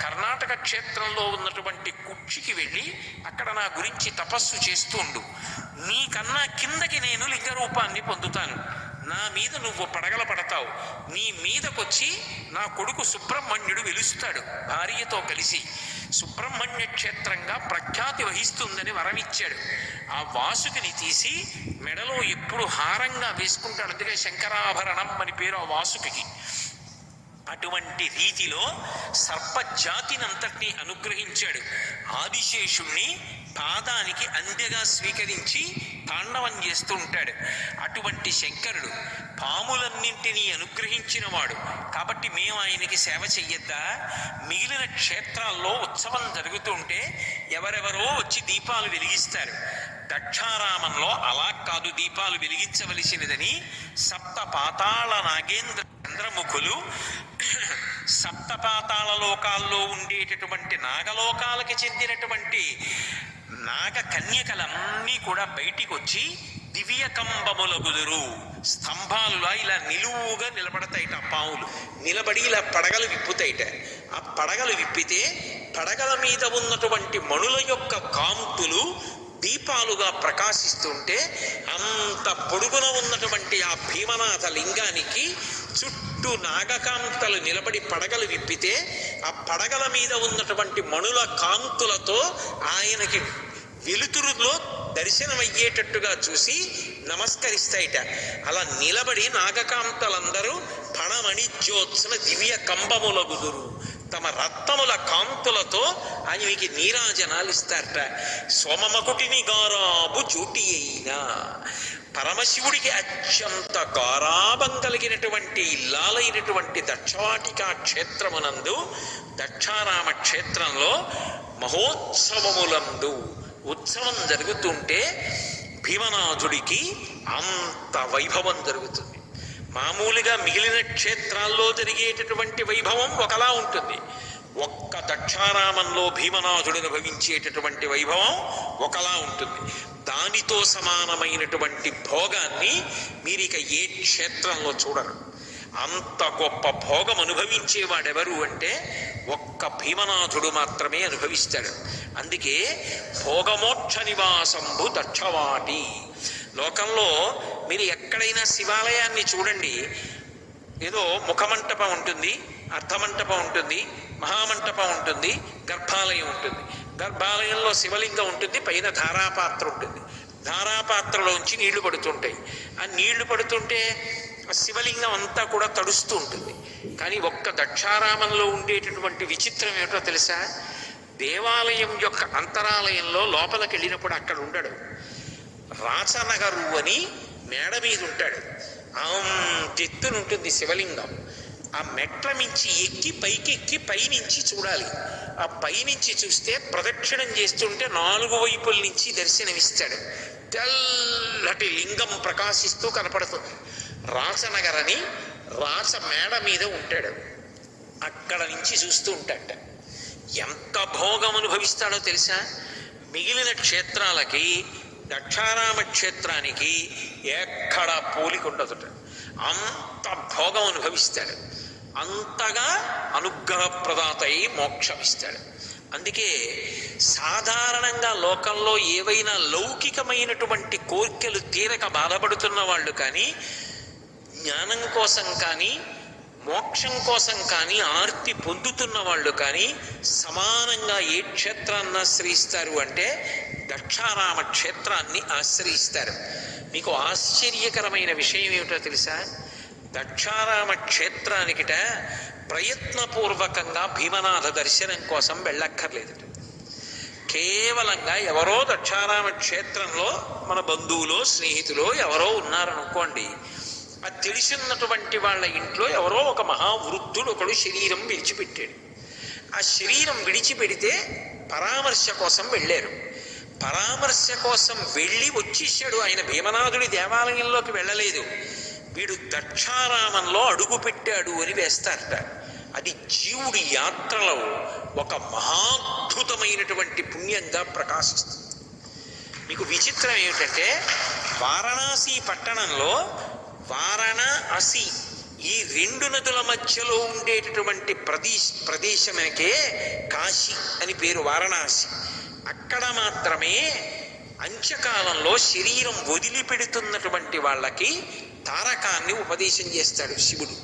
కర్ణాటక క్షేత్రంలో ఉన్నటువంటి కుక్షికి వెళ్ళి అక్కడ నా గురించి తపస్సు చేస్తూ ఉండు. నీకన్నా కిందకి నేను లింగ రూపాన్ని పొందుతాను. నా మీద నువ్వు పడగల పడతావు. నీ మీదకొచ్చి నా కొడుకు సుబ్రహ్మణ్యుడు వెలుస్తాడు భార్యతో కలిసి. సుబ్రహ్మణ్య క్షేత్రంగా ప్రఖ్యాతి వహిస్తుందని వరమిచ్చాడు. ఆ వాసుకిని తీసి మెడలో ఎప్పుడు హారంగా వేసుకుంటాడు. అందుకే శంకరాభరణం అని పేరు ఆ వాసుకి. అటువంటి రీతిలో సర్పజాతినంతటినీ అనుగ్రహించాడు. ఆదిశేషుణ్ణి పాదానికి అందెగా స్వీకరించి తాండవం చేస్తూ ఉంటాడు. అటువంటి శంకరుడు పాములన్నింటినీ అనుగ్రహించిన వాడు కాబట్టి మేము ఆయనకి సేవ చెయ్యొద్దా? మిగిలిన క్షేత్రాల్లో ఉత్సవం జరుగుతుంటే ఎవరెవరో వచ్చి దీపాలు వెలిగిస్తారు. దక్షారామంలో అలా కాదు, దీపాలు వెలిగించవలసినదని సప్త పాతాళ నాగేంద్ర చంద్రముఖులు సప్త పాతాళ లోకాల్లో ఉండేటటువంటి నాగలోకాలకి చెందినటువంటి నాగ కన్యకలన్నీ కూడా బయటికి వచ్చి దివ్య కంబముల గుదురు స్తంభాలులా ఇలా నిలువుగా నిలబడతాయిట. పావులు నిలబడి ఇలా పడగలు విప్పుతాయిట. ఆ పడగలు విప్పితే పడగల మీద ఉన్నటువంటి మణుల యొక్క కాంతులు దీపాలుగా ప్రకాశిస్తుంటే అంత పొడుగున ఉన్నటువంటి ఆ భీమనాథ లింగానికి చుట్టూ నాగకాంతలు నిలబడి పడగలు విప్పితే ఆ పడగల మీద ఉన్నటువంటి మణుల కాంతులతో ఆయనకి వెలుతురులో దర్శనమయ్యేటట్టుగా చూసి నమస్కరిస్తాయిట. అలా నిలబడి నాగకాంతలందరూ పణమణిజ్యోత్సన దివ్య కంబముల గుదురు తమ రత్నముల కాంతులతో ఆయనకి నీరాజనాలు ఇస్తారట. సోమమకుటిని గారాబు జూటి అయినా పరమశివుడికి అత్యంత గారాభం కలిగినటువంటి ఇల్లాలైనటువంటి దక్షవాటికా క్షేత్రమునందు దక్షారామ క్షేత్రంలో మహోత్సవములందు ఉత్సవం జరుగుతుంటే భీమనాథుడికి అంత వైభవం జరుగుతుంది. మామూలుగా మిగిలిన క్షేత్రాల్లో జరిగేటటువంటి వైభవం ఒకలా ఉంటుంది. ఒక్క దక్షారామంలో భీమనాథుడు అనుభవించేటటువంటి వైభవం ఒకలా ఉంటుంది. దానితో సమానమైనటువంటి భోగాన్ని మీరిక ఏ క్షేత్రంలో చూడరు. అంత గొప్ప భోగం అనుభవించేవాడెవరు అంటే ఒక్క భీమనాథుడు మాత్రమే అనుభవిస్తాడు. అందుకే భోగమోక్ష నివాసంబు దక్షవాటి. లోకంలో మీరు ఎక్కడైనా శివాలయాన్ని చూడండి, ఏదో ముఖమంటపం ఉంటుంది, అర్ధమంటపం ఉంటుంది, మహామంటపం ఉంటుంది, గర్భాలయం ఉంటుంది. గర్భాలయంలో శివలింగం ఉంటుంది, పైన ధారాపాత్ర ఉంటుంది. ధారాపాత్రలోంచి నీళ్లు పడుతుంటాయి. ఆ నీళ్లు పడుతుంటే శివలింగం అంతా కూడా తడుస్తూ ఉంటుంది. కానీ ఒక్క దక్షారామంలో ఉండేటటువంటి విచిత్రం ఏమిటో తెలుసా? దేవాలయం యొక్క అంతరాలయంలో లోపలికి వెళ్ళినప్పుడు అక్కడ ఉండడు. రాచనగరు అని మేడ మీద ఉంటాడు. అంతెత్తునుంటుంది శివలింగం. ఆ మెట్ల మించి ఎక్కి పైకెక్కి పైనుంచి చూడాలి. ఆ పైనుంచి చూస్తే ప్రదక్షిణం చేస్తుంటే 4 వైపుల నుంచి దర్శనమిస్తాడు. తెల్లటి లింగం ప్రకాశిస్తూ కనపడుతుంది. రాచనగరని రాచ మేడ మీద ఉంటాడు. అక్కడ నుంచి చూస్తూ ఉంటాడట. ఎంత భోగం అనుభవిస్తాడో తెలుసా? మిగిలిన క్షేత్రాలకి దక్షారామ క్షేత్రానికి ఎక్కడ పోలిక ఉండదుట. అంత భోగం అనుభవిస్తాడు. అంతగా అనుగ్రహప్రదాత అయి మోక్షమిస్తాడు. అందుకే సాధారణంగా లోకంలో ఏవైనా లౌకికమైనటువంటి కోరికలు తీరక బాధపడుతున్న వాళ్ళు కానీ, జ్ఞానం కోసం కానీ, మోక్షం కోసం కానీ ఆర్తి పొందుతున్న వాళ్ళు కానీ సమానంగా ఏ క్షేత్రాన్ని ఆశ్రయిస్తారు అంటే దక్షారామ క్షేత్రాన్ని ఆశ్రయిస్తారు. మీకు ఆశ్చర్యకరమైన విషయం ఏమిటో తెలుసా? దక్షారామ క్షేత్రానికిట ప్రయత్నపూర్వకంగా భీమనాథ దర్శనం కోసం వెళ్ళక్కర్లేదు. కేవలంగా ఎవరో దక్షారామ క్షేత్రంలో మన బంధువులో స్నేహితులో ఎవరో ఉన్నారనుకోండి, అది తెలిసినటువంటి వాళ్ళ ఇంట్లో ఎవరో ఒక మహావృద్ధుడు ఒకడు శరీరం విడిచిపెట్టాడు. ఆ శరీరం విడిచిపెడితే పరామర్శ కోసం వెళ్ళారు. పరామర్శ కోసం వెళ్ళి వచ్చేసాడు. ఆయన భీమనాథుడి దేవాలయంలోకి వెళ్ళలేదు. వీడు దక్షారామంలో అడుగు పెట్టాడు అని వేస్తారట. అది జీవుడి యాత్రలో ఒక మహాద్భుతమైనటువంటి పుణ్యంగా ప్రకాశిస్తుంది. మీకు విచిత్రం ఏమిటంటే, వారణాసి పట్టణంలో వారణాసి ఈ రెండు నదుల మధ్యలో ఉండేటటువంటి ప్రదేశమకే కాశీ అని పేరు, వారణాసి. అక్కడ మాత్రమే అంత్యకాలంలో శరీరం వదిలిపెడుతున్నటువంటి వాళ్ళకి తారకాన్ని ఉపదేశం చేస్తాడు శివుడు.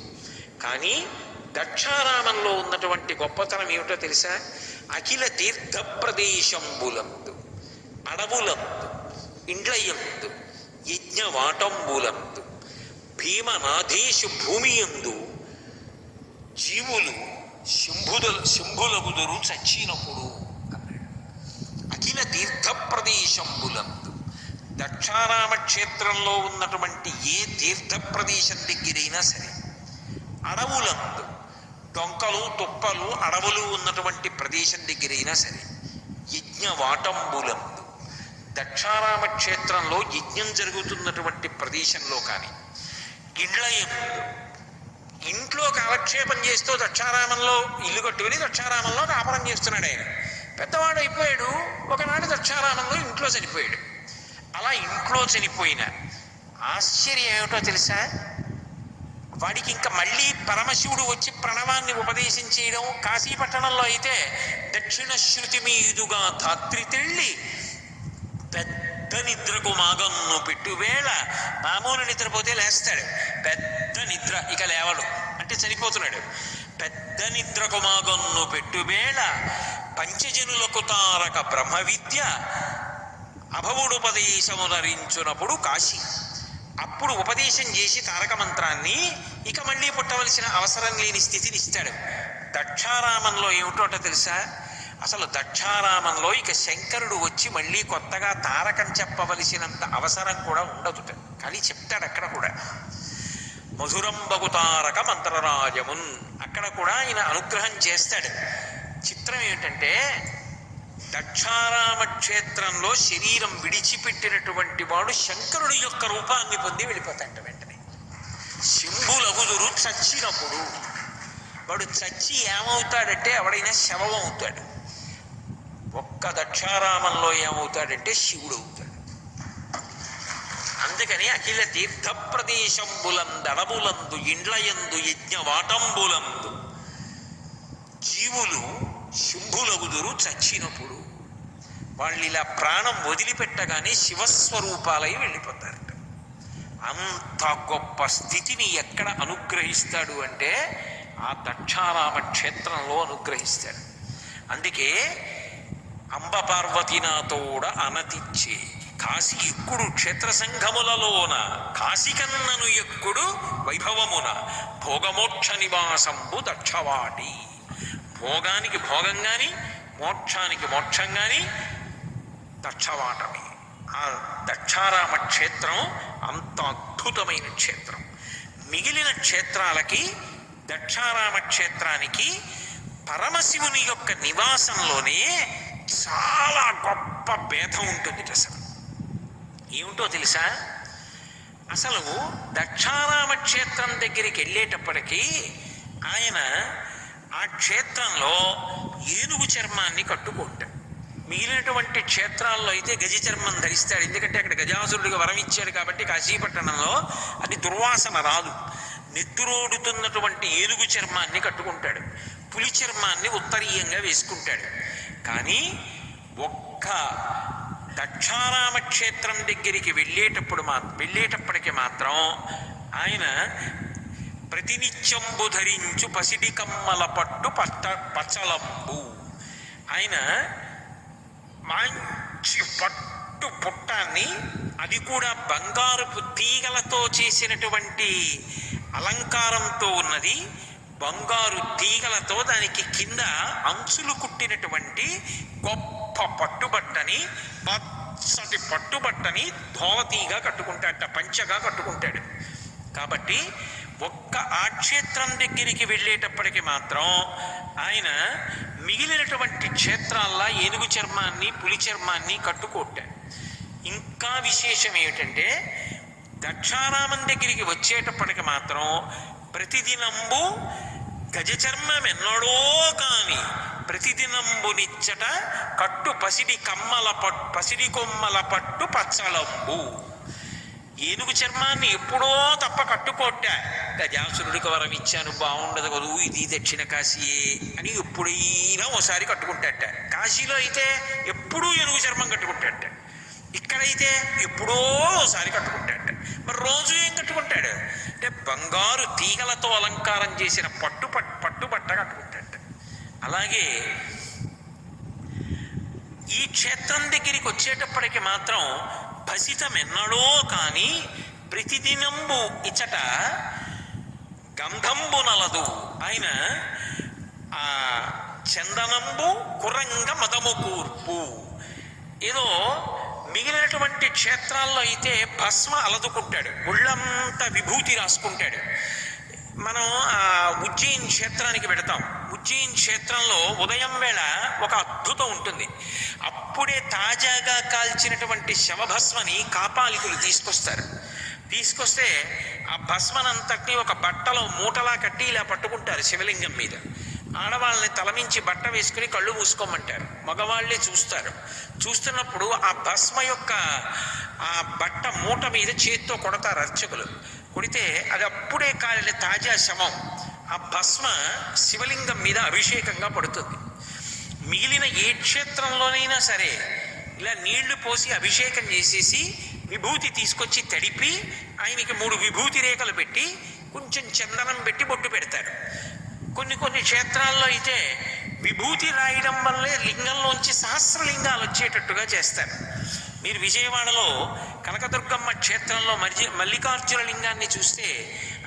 కానీ దక్షారామంలో ఉన్నటువంటి గొప్పతనం ఏమిటో తెలుసా? అఖిల తీర్థ ప్రదేశంబులందు, అడవులందు, ఇండ్లయందు, యజ్ఞవాటంబులందు, భీమనాథేశు భూమియందు జీవులు శంభులగుదురు చచ్చినప్పుడు అన్నాడు. అఖిల తీర్థ ప్రదేశంబులందు, దక్షారామ క్షేత్రంలో ఉన్నటువంటి ఏ తీర్థ ప్రదేశం దగ్గరైనా సరే, అడవులందు, డొంకలు తుప్పలు అడవులు ఉన్నటువంటి ప్రదేశం దగ్గరైనా సరే, యజ్ఞవాటంబులందు, దక్షారామ క్షేత్రంలో యజ్ఞం జరుగుతున్నటువంటి ప్రదేశంలో కానీ, ఇండ్లయందు, ఇంట్లో కాలక్షేపం చేస్తూ దక్షారామంలో ఇల్లు కట్టుకుని దక్షారామంలో కాపురం చేస్తున్నాడు ఆయన. పెద్దవాడు అయిపోయాడు. ఒకనాడు దక్షారామంలో ఇంట్లో చనిపోయాడు. అలా ఇంట్లో చనిపోయిన ఆశ్చర్యం ఏమిటో తెలుసా? వాడికి ఇంకా మళ్ళీ పరమశివుడు వచ్చి ప్రణవాన్ని ఉపదేశం చేయడం. కాశీపట్టణంలో అయితే దక్షిణ శృతి మీదుగా ధాత్రి తెళ్ళి పెద్ద నిద్రకు మాగన్ను పెట్టువేళ, మామూలు నిద్రపోతే లేస్తాడు, పెద్ద నిద్ర ఇక లేవడు అంటే చనిపోతున్నాడు. పెద్ద నిద్రకు మాగన్ను పెట్టువేళ పంచజనులకు తారక బ్రహ్మ విద్య అభవుడుపదేశమునరించునప్పుడు కాశీ. అప్పుడు ఉపదేశం చేసి తారక మంత్రాన్ని ఇక మళ్ళీ పుట్టవలసిన అవసరం లేని స్థితిని ఇస్తాడు. దక్షారామంలో ఏమిటోట తెలుసా? అసలు దక్షారామంలో ఇక శంకరుడు వచ్చి మళ్ళీ కొత్తగా తారకం చెప్పవలసినంత అవసరం కూడా ఉండదుట. కానీ చెప్తాడు అక్కడ కూడా, మధురంబగు తారక మంత్రరాజమున్, అక్కడ కూడా ఆయన అనుగ్రహం చేస్తాడు. చిత్రం ఏమిటంటే, దక్షారామ క్షేత్రంలో శరీరం విడిచిపెట్టినటువంటి వాడు శంకరుడి యొక్క రూపాన్ని పొంది వెళ్ళిపోతాడు వెంటనే. శంభులగుదురు చచ్చినప్పుడు, వాడు చచ్చి ఏమవుతాడంటే ఎవడైనా శవం అవుతాడు. ఒక్క దక్షారామంలో ఏమవుతాడంటే శివుడు అవుతాడు. అందుకని అఖిల తీర్థ ప్రదేశంబులందు, అడవులందు, ఇండ్లయందు, యజ్ఞవాటంబులందు జీవులు శంభులగుదురు చచ్చినప్పుడు. వాళ్ళు ఇలా ప్రాణం వదిలిపెట్టగానే శివస్వరూపాలై వెళ్ళిపోతారట. అంత గొప్ప స్థితిని ఎక్కడ అనుగ్రహిస్తాడు అంటే ఆ దక్షారామ క్షేత్రంలో అనుగ్రహిస్తాడు. అందుకే అంబ పార్వతీనాథోడ అనతిచ్చే కాశీ ఎక్కుడు క్షేత్ర సంఘములలోన, కాశికన్నను ఎక్కుడు వైభవమున, భోగమోక్ష నివాసంబు దక్షవాటి. భోగానికి భోగం కానీ మోక్షానికి మోక్షం కానీ దక్షవాటమే. ఆ దక్షారామ క్షేత్రం అంత అద్భుతమైన క్షేత్రం. మిగిలిన క్షేత్రాలకి దక్షారామ క్షేత్రానికి పరమశివుని యొక్క నివాసంలోనే చాలా గొప్ప భేదం ఉంటుంది. అసలు ఏమిటో తెలుసా? అసలు దక్షారామ క్షేత్రం దగ్గరికి వెళ్ళేటప్పటికీ ఆయన ఆ క్షేత్రంలో ఏనుగు చర్మాన్ని కట్టుకుంటాడు. మిగిలినటువంటి క్షేత్రాల్లో అయితే గజ చర్మం ధరిస్తాడు. ఎందుకంటే అక్కడ గజాసురుడికి వరం ఇచ్చాడు కాబట్టి కాశీపట్టణంలో అది దుర్వాసన రాదు. నెత్తురోడుతున్నటువంటి ఏనుగు చర్మాన్ని కట్టుకుంటాడు. పులి చర్మాన్ని ఉత్తరీయంగా వేసుకుంటాడు. కానీ ఒక్క దక్షారామ క్షేత్రం దగ్గరికి వెళ్ళేటప్పటికి మాత్రం ఆయన ప్రతినిత్యంబు ధరించు పసిడి కమ్మల పట్టు పచ్చలంబు. ఆయన మంచి పట్టు పుట్టాన్ని, అది కూడా బంగారపు తీగలతో చేసినటువంటి అలంకారంతో ఉన్నది, బంగారు తీగలతో దానికి కింద అంచులు కుట్టినటువంటి గొప్ప పట్టుబట్టని, పచ్చటి పట్టుబట్టని ధోవతీగా కట్టుకుంటాడట, పంచగా కట్టుకుంటాడు. కాబట్టి ఒక్క ఆ క్షేత్రం దగ్గరికి వెళ్ళేటప్పటికి మాత్రం ఆయన మిగిలినటువంటి క్షేత్రాల్లో ఏనుగు చర్మాన్ని, పులి చర్మాన్ని కట్టుకోటాడు. ఇంకా విశేషం ఏమిటంటే దక్షారామం దగ్గరికి వచ్చేటప్పటికి మాత్రం ప్రతిదినంబు గజచర్మం ఎన్నడో కాని ప్రతిదినంబు నిచ్చట కట్టు పసిడి కొమ్మల పట్టు పచ్చలంబు. ఏనుగు చర్మాన్ని ఎప్పుడో తప్ప కట్టుకోట. గజాసురుడికి వరం ఇచ్చాను, బాగుండదు కదూ, ఇది దక్షిణ కాశీయే అని ఎప్పుడైనా ఓసారి కట్టుకుంటాట. కాశీలో అయితే ఎప్పుడూ ఏనుగు చర్మం కట్టుకుంటాట, ఇక్కడైతే ఎప్పుడో ఓసారి కట్టుకుంటాట. మరి రోజు ఏం కట్టుకుంటాడు అంటే బంగారు తీగలతో అలంకారం చేసిన పట్టుబట్ట కట్టుకుంటాట. అలాగే ఈ క్షేత్రం దగ్గరికి వచ్చేటప్పటికి మాత్రం భసితమెన్నడో కాని ప్రతిదినంబు ఇచ్చట గంధంబు నలదు. ఆయన ఆ చందనంబు కురంగ మదము కూర్పు. ఏదో మిగిలినటువంటి క్షేత్రాల్లో అయితే భస్మ అలదుకుంటాడు, ఒళ్ళంతా విభూతి రాసుకుంటాడు. మనం ఆ ఉజ్జయిన్ క్షేత్రానికి వెడతాం. ఉజ్జయిన్ క్షేత్రంలో ఉదయం వేళ ఒక అద్భుతం ఉంటుంది. అప్పుడే తాజాగా కాల్చినటువంటి శవభస్మని కాపాలికులు తీసుకొస్తే ఆ భస్మనంతటినీ ఒక బట్టలో మూటలా కట్టి ఇలా పట్టుకుంటారు శివలింగం మీద. ఆడవాళ్ళని తలమించి బట్ట వేసుకుని కళ్ళు మూసుకోమంటారు, మగవాళ్ళే చూస్తారు. చూస్తున్నప్పుడు ఆ భస్మ యొక్క ఆ బట్ట మూట మీద చేత్తో కొడతారు అర్చకులు. కొడితే అది అప్పుడే కాలిన తాజా శవం ఆ భస్మ శివలింగం మీద అభిషేకంగా పడుతుంది. మిగిలిన ఏ క్షేత్రంలోనైనా సరే ఇలా నీళ్లు పోసి అభిషేకం చేసేసి విభూతి తీసుకొచ్చి తడిపి ఆయనకి 3 విభూతి రేఖలు పెట్టి కొంచెం చందనం పెట్టి బొట్టు పెడతారు. కొన్ని క్షేత్రాల్లో అయితే విభూతి రాయడం వల్లే లింగంలోంచి సహస్రలింగాలు వచ్చేటట్టుగా చేస్తారు. మీరు విజయవాడలో కనకదుర్గమ్మ క్షేత్రంలో మల్లికార్జున లింగాన్ని చూస్తే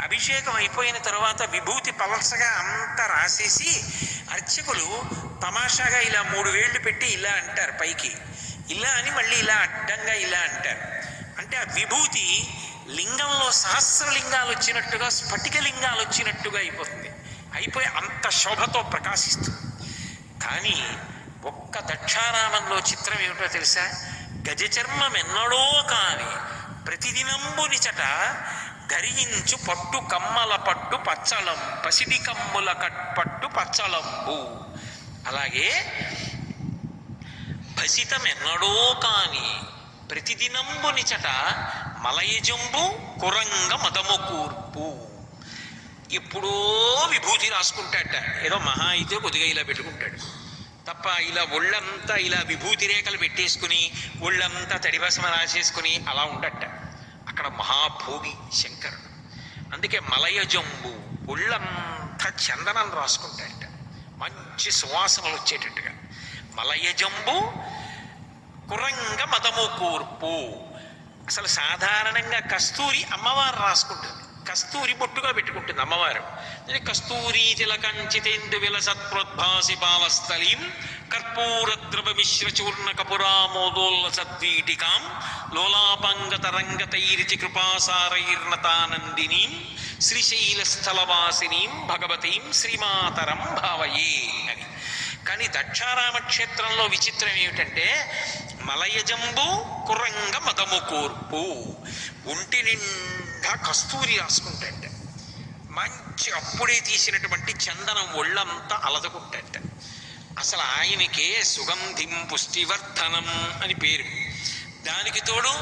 అభిషేకం అయిపోయిన తర్వాత విభూతి పలసగా అంతా రాసేసి అర్చకులు తమాషాగా ఇలా 3 వేళ్ళు పెట్టి ఇలా అంటారు పైకి, ఇలా అని మళ్ళీ ఇలా అడ్డంగా ఇలా అంటారు. అంటే ఆ విభూతి లింగంలో సహస్రలింగాలు వచ్చినట్టుగా, స్ఫటికలింగాలు వచ్చినట్టుగా అయిపోయి అంత శోభతో ప్రకాశిస్తుంది. కానీ ఒక్క దక్షారామంలో చిత్రం ఏమిటో తెలుసా? గజచర్మం ఎన్నడో కాని ప్రతిదినంబు నిచట ధరించు పట్టు కమ్మల పట్టు పచ్చలం పసిడి కమ్ముల పట్టు పచ్చలంబు. అలాగే భసితమెన్నడో కాని ప్రతిదినంబు నిచట మలయజంబు కురంగ మదము కూర్పు. ఎప్పుడో విభూతి రాసుకుంటాడట, ఏదో మహా అయితే కొద్దిగా ఇలా పెట్టుకుంటాడు తప్ప ఇలా ఒళ్ళంతా ఇలా విభూతి రేఖలు పెట్టేసుకుని ఒళ్ళంతా తడిభస్మ రాసేసుకుని అలా ఉండట. అక్కడ మహాభోగి శంకరుడు. అందుకే మలయజంబు, ఒళ్ళంతా చందనం రాసుకుంటాడట, మంచి సువాసనలు వచ్చేటట్టుగా. మలయజంబు కురంగ మదము కూర్పు. అసలు సాధారణంగా కస్తూరి అమ్మవారు రాసుకుంటుంది, కస్తూరి బొట్టుగా పెట్టుకుంటుంది అమ్మవారు. కస్తూరి తిలకంచితేందు విలసత్ప్రోద్భాసి పావస్థలీం కర్పూరద్రవ మిశ్ర చూర్ణ కపురామోదోల్ల సద్వీటికాం లోలాపంగతరంగతైరిచి కృపాసారైర్నతానందినీం శ్రీశైలస్థలవాసినీం భగవతీం శ్రీమాతరం భావయే అని. కానీ దక్షారామ క్షేత్రంలో విచిత్రం ఏమిటంటే మలయజంబు కురంగ మదము కూర్పు. ఒంటి నిండా కస్తూరి రాసుకుంటాట, మంచి అప్పుడే తీసినటువంటి చందనం ఒళ్ళంతా అలదుకుంటాట. అసలు ఆయనకే సుగంధిం పుష్టివర్ధనం అని పేరు. దానికి తోడు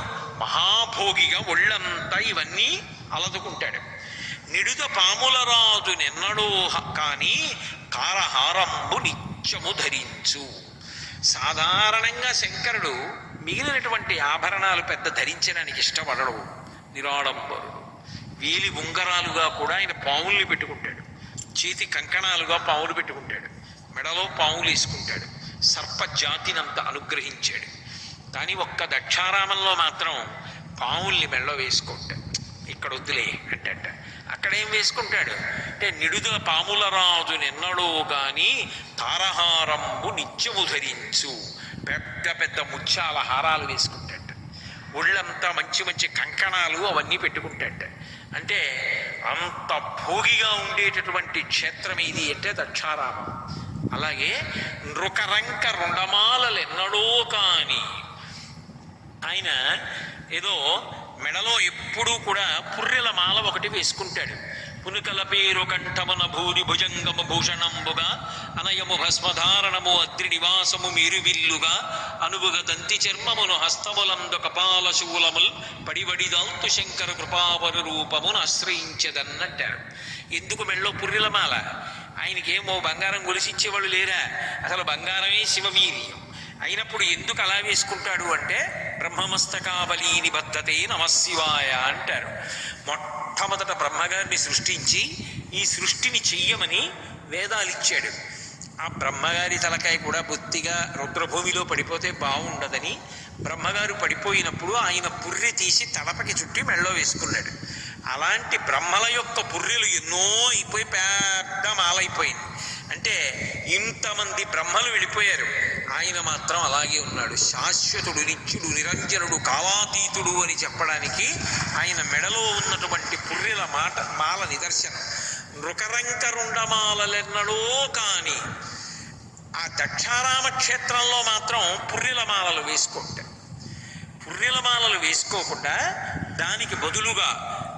మహాభోగిగా ఒళ్ళంతా ఇవన్నీ అలదుకుంటాడు. నిడుద పాముల రాజు నిన్నడో కానీ కారహారంబు నిత్యము ధరించు. సాధారణంగా శంకరుడు మిగిలినటువంటి ఆభరణాలు పెద్ద ధరించడానికి ఇష్టపడడు, నిరాడంబరుడు. వేలి ఉంగరాలుగా కూడా ఆయన పాముల్ని పెట్టుకుంటాడు, చేతి కంకణాలుగా పాములు పెట్టుకుంటాడు, మెడలో పాములు వేసుకుంటాడు. సర్ప జాతినంత అనుగ్రహించాడు. కానీ ఒక్క దక్షారామంలో మాత్రం పావుల్ని మెళ్ళో వేసుకుంటాడు. ఇక్కడ వద్దులే అంటట. అక్కడేం వేసుకుంటాడు అంటే నిడుదల పాముల రాజు నిన్నడో గాని తారహారంబు నిత్యము ధరించు. పెద్ద పెద్ద ముత్యాల హారాలు వేసుకుంటాడు. ఒళ్ళంతా మంచి మంచి కంకణాలు అవన్నీ పెట్టుకుంటాడు. అంటే అంత భోగిగా ఉండేటటువంటి క్షేత్రం ఇది అంటే దక్షారామం. అలాగే నృకరంక రుండమాలలు ఎన్నడో కాని ఆయన ఏదో మెడలో ఎప్పుడూ కూడా పుర్రెల మాల ఒకటి వేసుకుంటాడు. పునుకల పేరు కంఠమున భూరి భుజంగము భూషణంబుగా అనయము భస్మధారణము అద్రి నివాసము మీరువిల్లుగా అనువుగ దంతి చర్మమును హస్తములందు కపాల శూలముల్ పడివడిదాల్తు శంకర కృపావరు రూపమును ఆశ్రయించదన్నట్టారు. ఎందుకు మెళ్ళో పుర్రెల మాల? ఆయనకేమో బంగారం గొలిసిచ్చేవాళ్ళు లేరా? అసలు బంగారమే శివవీర్యం. అయినప్పుడు ఎందుకు అలా వేసుకుంటాడు అంటే బ్రహ్మమస్తకావలి నిబద్ధతే నమశివాయ అంటారు. మొట్టమొదట బ్రహ్మగారిని సృష్టించి ఈ సృష్టిని చెయ్యమని వేదాలు ఇచ్చాడు. ఆ బ్రహ్మగారి తలకాయ కూడా బొత్తిగా రుద్రభూమిలో పడిపోతే బాగుండదని బ్రహ్మగారు పడిపోయినప్పుడు ఆయన పుర్రె తీసి తలపకి చుట్టి మెళ్ళో వేసుకున్నాడు. అలాంటి బ్రహ్మల యొక్క పుర్రెలు ఎన్నో అయిపోయి పెద్ద మాలైపోయింది. అంటే ఇంతమంది బ్రహ్మలు వెళ్ళిపోయారు, ఆయన మాత్రం అలాగే ఉన్నాడు. శాశ్వతుడు, నిత్యుడు, నిరంజనుడు, కాలాతీతుడు అని చెప్పడానికి ఆయన మెడలో ఉన్నటువంటి పుర్రెల మాల నిదర్శనం. నృకరంకరుండమాలెన్నడో కాని ఆ దక్షారామ క్షేత్రంలో మాత్రం పుర్రెల మాలలు వేసుకుంటారు. పుర్రెల మాలలు వేసుకోకుండా దానికి బదులుగా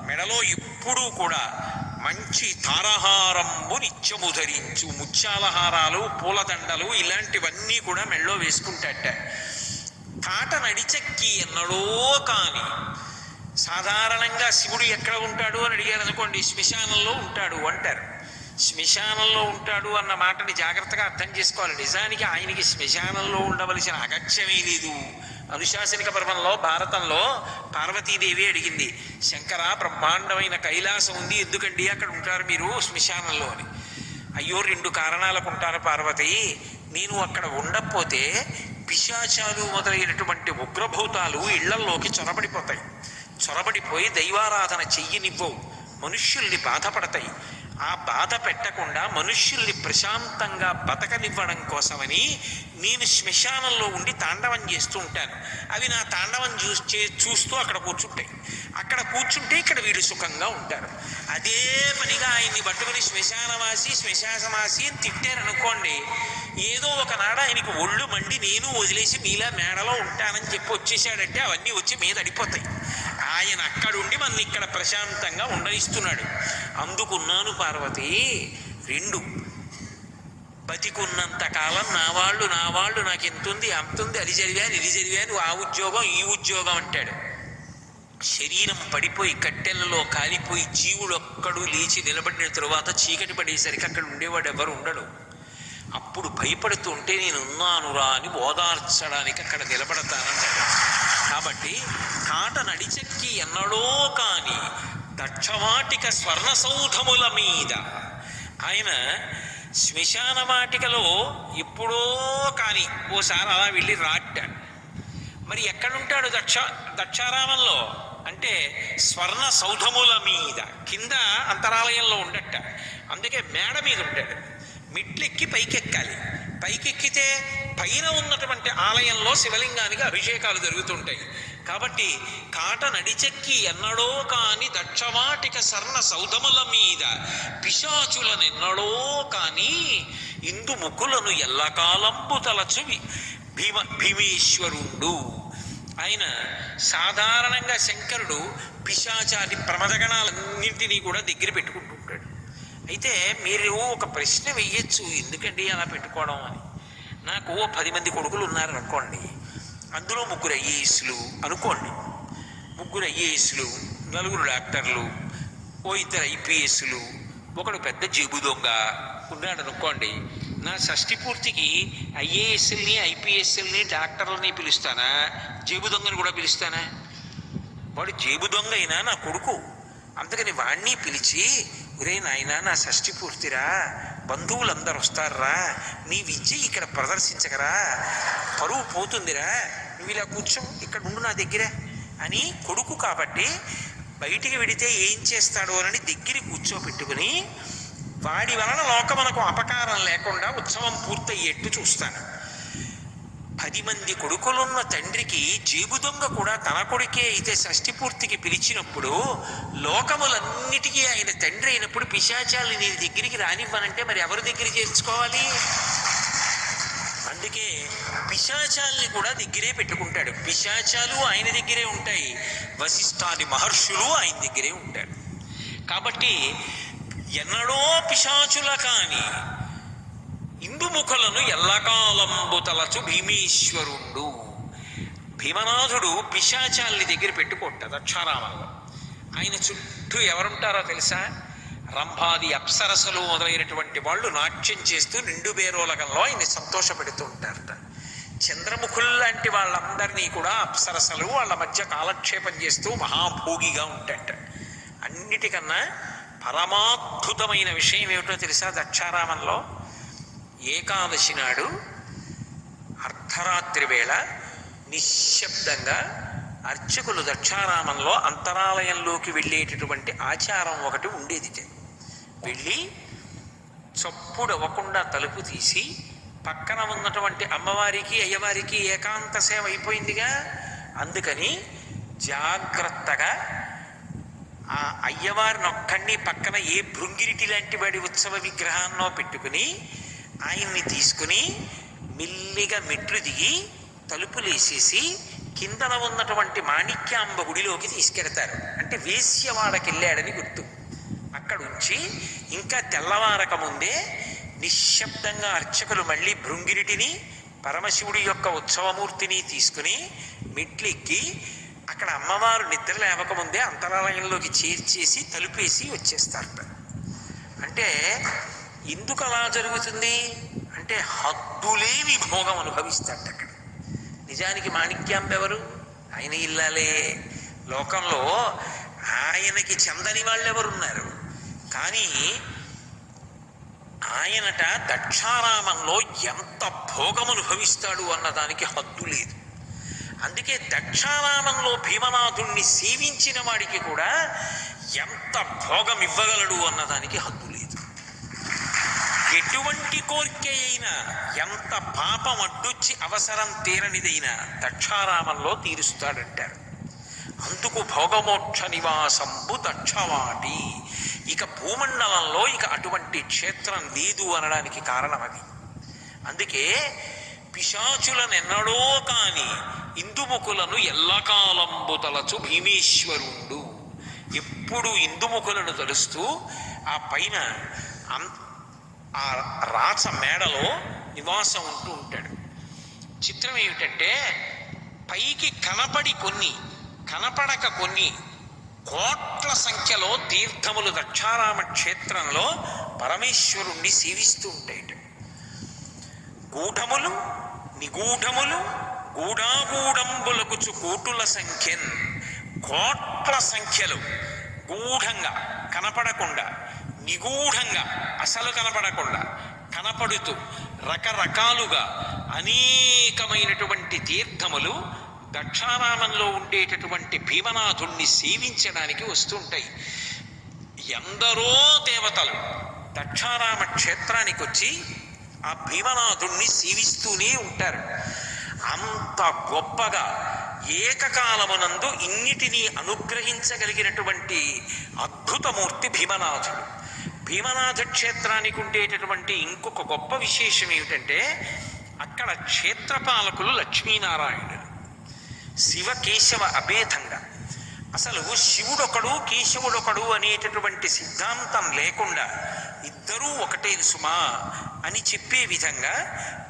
మెడలో ఎప్పుడూ కూడా మంచి తారహారంబు నిత్యము ధరించు. ముత్యాలహారాలు, పూలదండలు ఇలాంటివన్నీ కూడా మెళ్ళో వేసుకుంటాట. కాట నడిచెక్కి ఎన్నడో కాని సాధారణంగా శివుడు ఎక్కడ ఉంటాడు అని అడిగారు అనుకోండి, శ్మశానంలో ఉంటాడు అంటారు. శ్మశానంలో ఉంటాడు అన్న మాటని జాగ్రత్తగా అర్థం చేసుకోవాలి. నిజానికి ఆయనకి శ్మశానంలో ఉండవలసిన అగత్యమే లేదు. అనుశాసనిక పర్వంలో భారతంలో పార్వతీదేవి అడిగింది, శంకర బ్రహ్మాండమైన కైలాసం ఉంది, ఎందుకండి అక్కడ ఉంటారు మీరు శ్మశానంలో అని. అయ్యో 2 కారణాలకు ఉంటారు పార్వతి. నేను అక్కడ ఉండకపోతే పిశాచాలు మొదలైనటువంటి ఉగ్రభూతాలు ఇళ్లల్లోకి చొరబడిపోతాయి. చొరబడిపోయి దైవారాధన చెయ్యనివ్వవు, మనుష్యుల్ని బాధపడతాయి. ఆ బాధ పెట్టకుండా మనుష్యుల్ని ప్రశాంతంగా బతకనివ్వడం కోసమని నేను శ్మశానంలో ఉండి తాండవం చేస్తూ ఉంటాను. అవి నా తాండవం చూస్తూ అక్కడ కూర్చుంటాయి. అక్కడ కూర్చుంటే ఇక్కడ వీళ్ళు సుఖంగా ఉంటారు. అదే పనిగా ఆయన్ని పట్టుకుని శ్మశానవాసి అని తిట్టారనుకోండి, ఏదో ఒకనాడు ఆయనకి ఒళ్ళు మండి నేను వదిలేసి మీలా మేడలో ఉంటానని చెప్పి వచ్చేసాడంటే అవన్నీ వచ్చి మీద అడిపోతాయి. ఆయన అక్కడుండి మన ఇక్కడ ప్రశాంతంగా ఉండనిస్తున్నాడు. అందుకున్నాను పార్వతి. 2 బతికున్నంత కాలం నా వాళ్ళు నాకు ఎంతుంది అంతుంది, అది చదివాను ఇది చదివాను, ఆ ఉద్యోగం ఈ ఉద్యోగం అంటాడు. శరీరం పడిపోయి కట్టెలలో కాలిపోయి జీవుడు ఒక్కడు లేచి నిలబడిన తరువాత చీకటి పడేసరికి అక్కడ ఉండేవాడు ఎవరు ఉండడు. అప్పుడు భయపడుతూ ఉంటే నేను ఉన్నానురా అని ఓదార్చడానికి అక్కడ నిలబడతానన్నాడు. కాబట్టి కాట నడిచెక్కి ఎన్నడో కాని దక్షవాటిక స్వర్ణ సౌధముల మీద ఆయన శ్మశాన వాటికలో ఎప్పుడో కానీ ఓసారి అలా వెళ్ళి రాట్టాడు. మరి ఎక్కడుంటాడు దక్షారామంలో అంటే స్వర్ణ సౌధముల మీద, కింద అంతరాలయంలో ఉండట. అందుకే మేడ మీద ఉంటాడు. మెట్లెక్కి పైకెక్కాలి. పైకెక్కితే పైన ఉన్నటువంటి ఆలయంలో శివలింగానికి అభిషేకాలు జరుగుతుంటాయి. కాబట్టి కాట నడిచెక్కి ఎన్నడో కాని దక్షవాటిక స్వర్ణ సౌధముల మీద పిశాచులనెన్నడో కాని ఇందు ముకులను ఎల్లకాలంబు తలచువి భీమేశ్వరుండు. ఆయన సాధారణంగా శంకరుడు పిశాచాది ప్రమదగణాలన్నింటినీ కూడా దగ్గర పెట్టుకుంటుంటాడు. అయితే మీరు ఒక ప్రశ్న వెయ్యొచ్చు, ఎందుకండి అలా పెట్టుకోవడం అని. నాకు 10 మంది కొడుకులు ఉన్నారు అనుకోండి, అందులో 3 ఐఏఎస్లు అనుకోండి, 3 ఐఏఎస్లు, 4 డాక్టర్లు, 2 ఐపీఎస్లు, ఒకడు పెద్ద జేబు దొంగ ఉన్నాడు అనుకోండి. నా షష్ఠి పూర్తికి ఐఏఎస్ఎల్ని ఐపీఎస్ఎల్ని డాక్టర్లని పిలుస్తానా, జేబు దొంగని కూడా పిలుస్తానా? వాడు జేబు దొంగ అయినా నా కొడుకు, అందుకని వాణ్ణి పిలిచి, ఒరే నాయన నా షష్ఠి పూర్తిరా, బంధువులందరూ వస్తారా, నీ విద్య ఇక్కడ ప్రదర్శించగరా, పరువు పోతుందిరా, నువ్వు ఇలా కూర్చో, ఇక్కడ ఉండు నా దగ్గరే అని కొడుకు కాబట్టి బయటికి వెడితే ఏం చేస్తాడో అని దగ్గర కూర్చోపెట్టుకుని వాడి వలన లోకమునకు అపకారం లేకుండా ఉత్సవం పూర్తయ్యేట్టు చూస్తాను. 10 మంది కొడుకులున్న తండ్రికి జేబు దొంగ కూడా తన కొడుకే అయితే షష్ఠి పూర్తికి పిలిచినప్పుడు లోకములన్నిటికీ ఆయన తండ్రి అయినప్పుడు పిశాచాలు నీ దగ్గరికి రానివ్వనంటే మరి ఎవరి దగ్గర చేర్చుకోవాలి? అందుకే పిశాచాల్ని కూడా దగ్గరే పెట్టుకుంటాడు. పిశాచాలు ఆయన దగ్గరే ఉంటాయి, వశిష్ఠాది మహర్షులు ఆయన దగ్గరే ఉంటారు. కాబట్టి ఎన్నడో పిశాచుల కాని ఇందుముఖులను ఎల్లకాలంబు తలచు భీమేశ్వరుడు. భీమనాథుడు పిశాచాల్ని దగ్గర పెట్టుకుంటా దక్షారామంలో. ఆయన చుట్టూ ఎవరుంటారో తెలుసా? రంభాది అప్సరసలు మొదలైనటువంటి వాళ్ళు నాట్యం చేస్తూ నిండు బేరోలగంలో ఆయన్ని సంతోషపెడుతూ ఉంటారట. చంద్రముఖులు లాంటి వాళ్ళందరినీ కూడా అప్సరసలు వాళ్ళ మధ్య కాలక్షేపం చేస్తూ మహాభోగిగా ఉంటాయట. అన్నిటికన్నా పరమాద్భుతమైన విషయం ఏమిటో తెలుసా? దక్షారామంలో ఏకాదశి నాడు అర్ధరాత్రి వేళ నిశ్శబ్దంగా అర్చకులు దక్షారామంలో అంతరాలయంలోకి వెళ్ళేటటువంటి ఆచారం ఒకటి ఉండేది. వెళ్ళి చప్పుడు అవ్వకుండా తలుపు తీసి పక్కన ఉన్నటువంటి అమ్మవారికి అయ్యవారికి ఏకాంత సేవ అయిపోయిందిగా, అందుకని జాగ్రత్తగా ఆ అయ్యవారిని ఒక్కడిని పక్కన ఏ భృంగిరిటి లాంటి వాడి ఉత్సవ విగ్రహాన్నో పెట్టుకుని ఆయన్ని తీసుకుని మెల్లిగా మెట్లు దిగి తలుపులేసేసి కిందన ఉన్నటువంటి మాణిక్యాంబ గుడిలోకి తీసుకెడతారు. అంటే వేశ్యవాడకి వెళ్ళాడని గుర్తు. అక్కడుంచి ఇంకా తెల్లవారక ముందే నిశ్శబ్దంగా అర్చకులు మళ్ళీ భృంగిరిటిని పరమశివుడి యొక్క ఉత్సవమూర్తిని తీసుకుని మెట్లెక్కి అక్కడ అమ్మవారు నిద్ర లేవకముందే అంతరాలయంలోకి చేర్చేసి తలుపేసి వచ్చేస్తారట. అంటే ఎందుకు అలా జరుగుతుంది అంటే హద్దులేని భోగం అనుభవిస్తారట అక్కడ. నిజానికి మాణిక్యాంబ ఎవరు? ఆయన ఇల్లాలే. లోకంలో ఆయనకి చెందని వాళ్ళెవరున్నారు? కానీ ఆయనట దక్షారామంలో ఎంత భోగం అనుభవిస్తాడు అన్నదానికి హద్దు లేదు. అందుకే దక్షారామంలో భీమనాథుణ్ణి సేవించిన వాడికి కూడా ఎంత భోగం ఇవ్వగలడు అన్నదానికి హద్దు లేదు. ఎటువంటి కోరిక అయినా, ఎంత పాపం అడ్డొచ్చి అవసరం తీరనిదైనా దక్షారామంలో తీరుస్తాడంటారు. అందుకు భోగమోక్ష నివాసంబు దక్షవాటి. ఇక భూమండలంలో ఇక అటువంటి క్షేత్రం లేదు అనడానికి కారణం అది. అందుకే పిశాచులనెన్నడో కాని ఇందుముఖులను ఎల్లకాలంబు తలచు భీమేశ్వరుండు. ఎప్పుడు ఇందుముఖులను తలుస్తూ ఆ పైన ఆ రాచ మేడలో నివాసం ఉంటూ ఉంటాడు. చిత్రం ఏమిటంటే పైకి కనపడి కొన్ని, కనపడక కొన్ని కోట్ల సంఖ్యలో తీర్థములు దక్షారామ క్షేత్రంలో పరమేశ్వరుణ్ణి సేవిస్తూ ఉంటాయట. గూఢములు నిగూఢములు గూఢాగూఢంబులకుచు కోటుల సంఖ్యన్. కోట్ల సంఖ్యలు గూఢంగా కనపడకుండా, నిగూఢంగా అసలు కనపడకుండా, కనపడుతూ రకరకాలుగా అనేకమైనటువంటి తీర్థములు దక్షారామంలో ఉండేటటువంటి భీమనాథుణ్ణి సేవించడానికి వస్తుంటాయి. ఎందరో దేవతలు దక్షారామ క్షేత్రానికి వచ్చి ఆ భీమనాథుణ్ణి సేవిస్తూనే ఉంటారు. అంత గొప్పగా ఏకకాలమునందు ఇన్నిటినీ అనుగ్రహించగలిగినటువంటి అద్భుతమూర్తి భీమనాథుడు. భీమనాథ క్షేత్రానికి ఉండేటటువంటి ఇంకొక గొప్ప విశేషం ఏమిటంటే అక్కడ క్షేత్రపాలకులు లక్ష్మీనారాయణుడు. శివ కేశవ అభేదంగా, అసలు శివుడొకడు కేశవుడొకడు అనేటటువంటి సిద్ధాంతం లేకుండా ఇద్దరూ ఒకటే సుమా అని చెప్పే విధంగా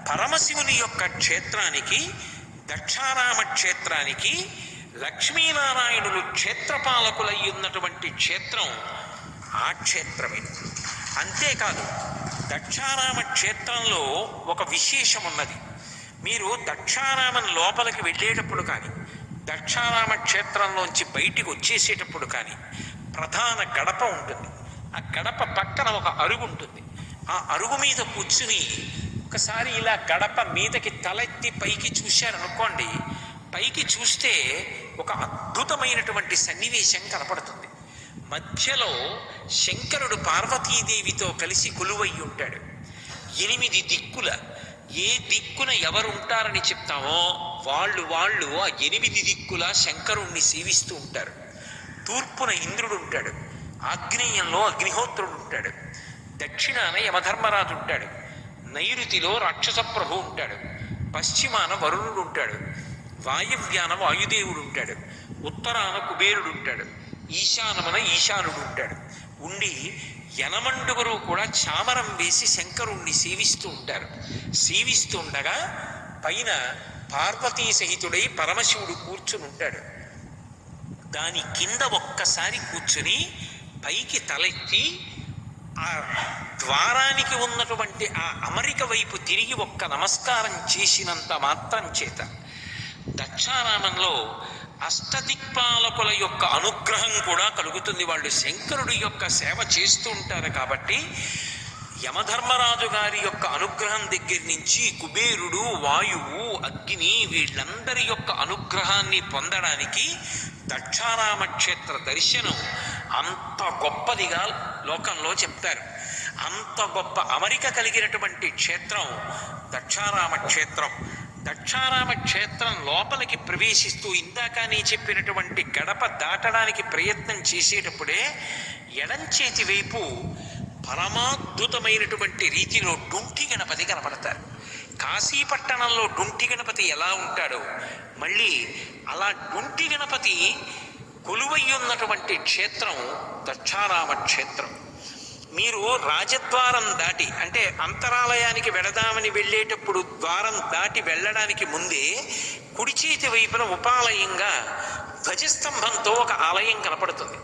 పరమశివుని యొక్క క్షేత్రానికి, దక్షారామ క్షేత్రానికి లక్ష్మీనారాయణులు క్షేత్రపాలకులై ఉన్నటువంటి క్షేత్రం ఆ క్షేత్రమే. అంతేకాదు దక్షారామ క్షేత్రంలో ఒక విశేషం ఉన్నది. మీరు దక్షారామం లోపలికి వెళ్ళేటప్పుడు కానీ, దక్షారామ క్షేత్రంలోంచి బయటికి వచ్చేసేటప్పుడు కానీ ప్రధాన గడప ఉంటుంది. ఆ గడప పక్కన ఒక అరుగు ఉంటుంది. ఆ అరుగు మీద కూర్చుని ఒకసారి ఇలా గడప మీదకి తలెత్తి పైకి చూశారనుకోండి, పైకి చూస్తే ఒక అద్భుతమైనటువంటి సన్నివేశం కనపడుతుంది. మధ్యలో శంకరుడు పార్వతీదేవితో కలిసి కొలువై ఉంటాడు. 8 దిక్కుల ఏ దిక్కున ఎవరుంటారని చెప్తామో వాళ్ళు ఆ 8 దిక్కుల శంకరుణ్ణి సేవిస్తూ ఉంటారు. తూర్పున ఇంద్రుడు ఉంటాడు, ఆగ్నేయంలో అగ్నిహోత్రుడు ఉంటాడు, దక్షిణాన యమధర్మరాజు ఉంటాడు, నైరుతిలో రాక్షస ప్రభు ఉంటాడు, పశ్చిమాన వరుణుడు ఉంటాడు, వాయువ్యాన వాయుదేవుడు ఉంటాడు, ఉత్తరాన కుబేరుడు ఉంటాడు, ఈశానమున ఈశానుడు ఉంటాడు. ఉండి యనమండుగురు కూడా చామరం వేసి శంకరుణ్ణి సేవిస్తూ ఉంటారు. సేవిస్తూ ఉండగా పైన పార్వతీ సహితుడై పరమశివుడు కూర్చుని ఉంటాడు. దాని కింద ఒక్కసారి కూర్చుని పైకి తలెత్తి ఆ ద్వారానికి ఉన్నటువంటి ఆ అమరిక వైపు తిరిగి ఒక్క నమస్కారం చేసినంత మాత్రం చేత దక్షారామంలో అష్టదిక్పాలకుల యొక్క అనుగ్రహం కూడా కలుగుతుంది. వాళ్ళు శంకరుడి యొక్క సేవ చేస్తూ ఉంటారు కాబట్టి యమధర్మరాజు గారి యొక్క అనుగ్రహం దగ్గర నుంచి కుబేరుడు, వాయువు, అగ్ని వీళ్ళందరి యొక్క అనుగ్రహాన్ని పొందడానికి దక్షారామ క్షేత్ర దర్శనం అంత గొప్పదిగా లోకంలో చెప్తారు. అంత గొప్ప అమరిక కలిగినటువంటి క్షేత్రం దక్షారామ క్షేత్రం. దక్షారామ క్షేత్రం లోపలికి ప్రవేశిస్తూ ఇందాక నీ చెప్పినటువంటి గడప దాటడానికి ప్రయత్నం చేసేటప్పుడే ఎడంచేతి వైపు పరమాద్భుతమైనటువంటి రీతిలో డుంటి గణపతి కనపడతారు. కాశీపట్టణంలో డుంటి గణపతి ఎలా ఉంటాడో మళ్ళీ అలా డుంటి గణపతి కొలువై ఉన్నటువంటి క్షేత్రం దక్షారామ క్షేత్రం. మీరు రాజద్వారం దాటి అంటే అంతరాలయానికి వెళదామని వెళ్ళేటప్పుడు ద్వారం దాటి వెళ్ళడానికి ముందే కుడి చేతి వైపున ఉపాలయంగా ధ్వజస్తంభంతో ఒక ఆలయం కనపడుతుంది.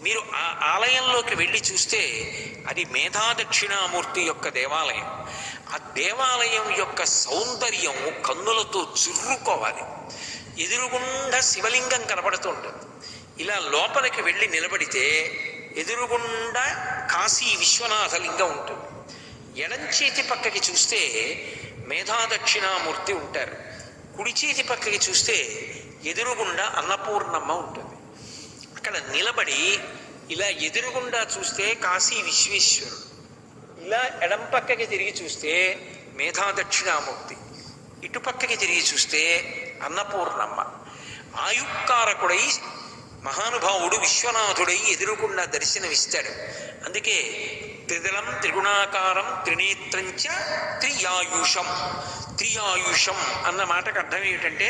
మీరు ఆ ఆలయంలోకి వెళ్ళి చూస్తే అది మేధా దక్షిణామూర్తి యొక్క దేవాలయం. ఆ దేవాలయం యొక్క సౌందర్యం కన్నులతో చుర్రుకోవాలి. ఎదురుగుండా శివలింగం కనపడుతూ ఉంటుంది. ఇలా లోపలికి వెళ్ళి నిలబడితే ఎదురుగుండా కాశీ విశ్వనాథ లింగం ఉంటుంది. ఎడంచేతి పక్కకి చూస్తే మేధా దక్షిణామూర్తి ఉంటారు. కుడి చేతి పక్కకి చూస్తే ఎదురుగుండా అన్నపూర్ణమ్మ ఉంటుంది. అక్కడ నిలబడి ఇలా ఎదురుగుండా చూస్తే కాశీ విశ్వేశ్వరుడు, ఇలా ఎడం పక్కకి తిరిగి చూస్తే మేధా దక్షిణామూర్తి, ఇటు పక్కకి తిరిగి చూస్తే అన్నపూర్ణమ్మ. ఆయుక్కారకుడై మహానుభావుడు విశ్వనాథుడై ఎదురుకుండా దర్శనమిస్తాడు. అందుకే త్రిదళం త్రిగుణాకారం త్రినేత్రంచ త్రియాయుషం. త్రియాయుషం అన్న మాటకు అర్థం ఏమిటంటే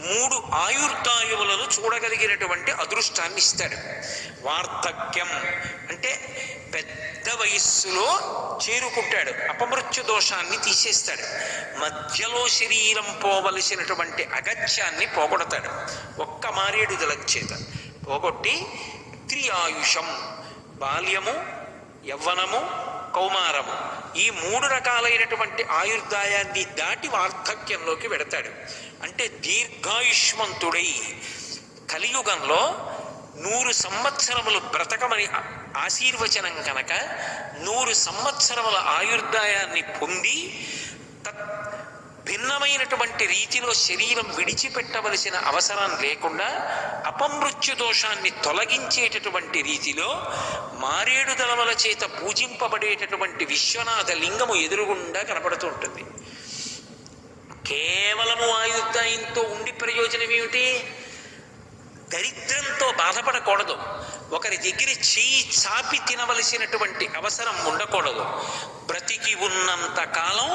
3 ఆయుర్దాయములను చూడగలిగినటువంటి అదృష్టాన్ని ఇస్తాడు. వార్ధక్యం అంటే పెద్ద వయస్సులో చేరుకుంటాడు, అపమృత్యు దోషాన్ని తీసేస్తాడు. మధ్యలో శరీరం పోవలసినటువంటి అగత్యాన్ని పోగొడతాడు ఒక్క మారేడు దళం చేత పోగొట్టి. త్రియాయుషం బాల్యము, యవ్వనము, కౌమారము ఈ 3 రకాలైనటువంటి ఆయుర్దాయాన్ని దాటి వార్ధక్యంలోకి వెడతాడు. అంటే దీర్ఘాయుష్మంతుడై కలియుగంలో 100 సంవత్సరములు బ్రతకమని ఆశీర్వచనం కనుక 100 సంవత్సరముల ఆయుర్దాయాన్ని పొంది భిన్నమైనటువంటి రీతిలో శరీరం విడిచిపెట్టవలసిన అవసరం లేకుండా అపమృత్యు దోషాన్ని తొలగించేటటువంటి రీతిలో మారేడు దళముల చేత పూజింపబడేటటువంటి విశ్వనాథ లింగము ఎదురుగుండా కనపడుతూ ఉంటుంది. కేవలము ఆయుర్దాయంతో ఉండి ప్రయోజనం ఏమిటి? దరిద్రంతో బాధపడకూడదు. ఒకరి దగ్గర చేయి చాపి తినవలసినటువంటి అవసరం ఉండకూడదు. బ్రతికి ఉన్నంత కాలం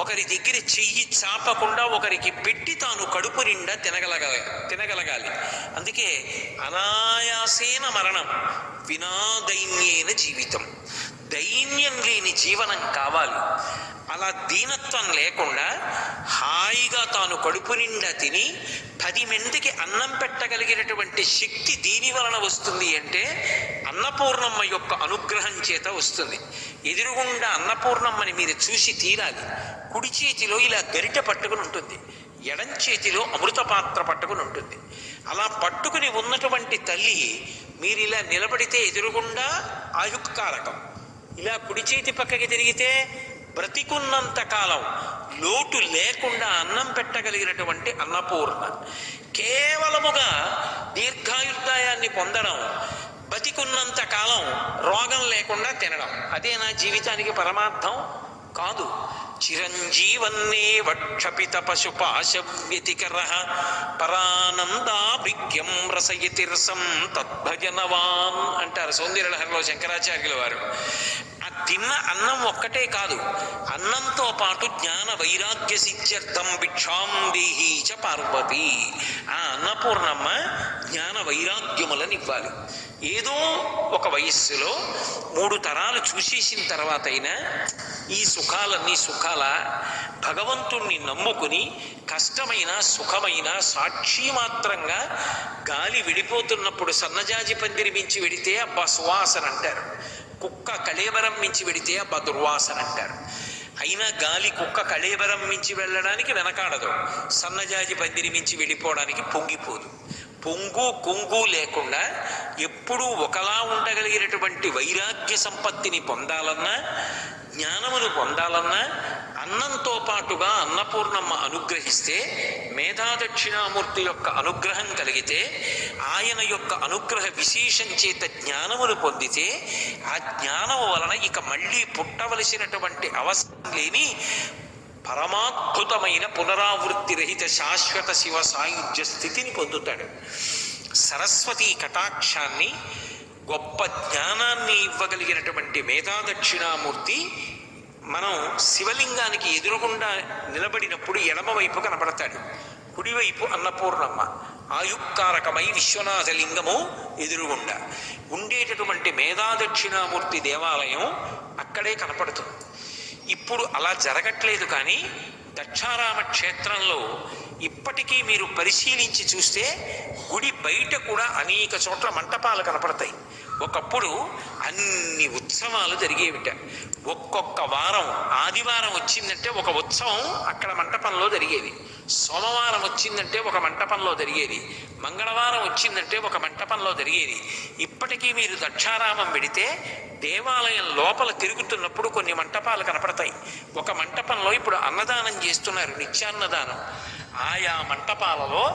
ఒకరి దగ్గర చెయ్యి చాపకుండా ఒకరికి పెట్టి తాను కడుపు నిండా తినగలగాలి. అందుకే అనాయాసేన మరణం వినా దైన్యేన జీవితం. దైన్యం లేని జీవనం కావాలి. అలా దీనత్వం లేకుండా హాయిగా తాను కడుపు నిండా తిని 10 మందికి అన్నం పెట్టగలిగినటువంటి శక్తి దీని వలన వస్తుంది అంటే అన్నపూర్ణమ్మ యొక్క అనుగ్రహం చేత వస్తుంది. ఎదురుగుండా అన్నపూర్ణమ్మని మీరు చూసి తీరాలి. కుడి చేతిలో ఇలా గరిట పట్టుకుని ఉంటుంది, ఎడం చేతిలో అమృత పాత్ర పట్టుకుని ఉంటుంది. అలా పట్టుకుని ఉన్నటువంటి తల్లి మీరు ఇలా నిలబడితే ఎదురుగుండా ఆయుక్కారకం, ఇలా కుడి చేతి పక్కకి తిరిగితే బ్రతికున్నంత కాలం లోటు లేకుండా అన్నం పెట్టగలిగినటువంటి అన్నపూర్ణ. కేవలముగా దీర్ఘాయుర్దాయాన్ని పొందడం, బతికున్నంత కాలం రోగం లేకుండా తినడం, అదే నా జీవితానికి పరమార్థం కాదు. చిరంజీవన్నే వక్షపిత పశుపాశ వ్యతికర పరానందాభిజ్ఞం రసయతిర్సం తద్భజనవాన్ అంటారు సౌందర్యలహరిలో శంకరాచార్యుల వారు. ఆ తిన్న అన్నం ఒక్కటే కాదు, అన్నంతో పాటు జ్ఞాన వైరాగ్య సిద్ధ్యర్థం భిక్షాం దేహీ చ పార్వతి. ఆ అన్నపూర్ణమ్మ జ్ఞాన వైరాగ్యములను ఇవ్వాలి. ఏదో ఒక వయస్సులో 3 తరాలు చూసేసిన తర్వాత అయినా ఈ సుఖాలన్నీ సుఖాల, భగవంతుణ్ణి నమ్ముకుని కష్టమైన సుఖమైన సాక్షి మాత్రంగా గాలి విడిపోతున్నప్పుడు సన్నజాజి పందిరి మించి వెడితే అబ్బా సువాసన అంటారు, కుక్క కళేబరం మించి వెడితే అబ్బా దుర్వాసన అంటారు. అయినా గాలి కుక్క కళేబరం మించి వెళ్ళడానికి వెనకాడదు, సన్నజాజి పందిరి మించి వెళ్ళిపోవడానికి పొంగిపోదు. పొంగు కొంగు లేకుండా ఎప్పుడూ ఒకలా ఉండగలిగినటువంటి వైరాగ్య సంపత్తిని పొందాలన్నా, జ్ఞానమును పొందాలన్నా అన్నంతో పాటుగా అన్నపూర్ణమ్మ అనుగ్రహిస్తే, మేధాదక్షిణామూర్తి యొక్క అనుగ్రహం కలిగితే, ఆయన యొక్క అనుగ్రహ విశేషం చేత జ్ఞానమును పొందితే, ఆ జ్ఞానము వలన ఇక మళ్ళీ పుట్టవలసినటువంటి అవసరం లేని పరమాద్భుతమైన పునరావృత్తి రహిత శాశ్వత శివ సాయుధ్య స్థితిని పొందుతాడు. సరస్వతీ కటాక్షాన్ని, గొప్ప జ్ఞానాన్ని ఇవ్వగలిగినటువంటి మేధాదక్షిణామూర్తి మనం శివలింగానికి ఎదురుగుండా నిలబడినప్పుడు ఎడమవైపు కనపడతాడు, కుడివైపు అన్నపూర్ణమ్మ. ఆయుక్కారకమై విశ్వనాథలింగము ఎదురుగుండా ఉండేటటువంటి మేధాదక్షిణామూర్తి దేవాలయం అక్కడే కనపడుతుంది. ఇప్పుడు అలా జరగట్లేదు, కానీ దక్షారామ క్షేత్రంలో ఇప్పటికీ మీరు పరిశీలించి చూస్తే గుడి బయట కూడా అనేక చోట్ల మంటపాలు కనపడతాయి. ఒకప్పుడు అన్ని ఉత్సవాలు జరిగేవిట. ఒక్కొక్క వారం, ఆదివారం వచ్చిందంటే ఒక ఉత్సవం అక్కడ మంటపంలో జరిగేది, సోమవారం వచ్చిందంటే ఒక మంటపంలో జరిగేది, మంగళవారం వచ్చిందంటే ఒక మంటపంలో జరిగేది. ఇప్పటికీ మీరు దక్షారామం వెడితే దేవాలయం లోపల తిరుగుతున్నప్పుడు కొన్ని మంటపాలు కనపడతాయి. ఒక మంటపంలో ఇప్పుడు అన్నదానం చేస్తున్నారు, నిత్యాన్నదానం. ఆయా మంటపాలలో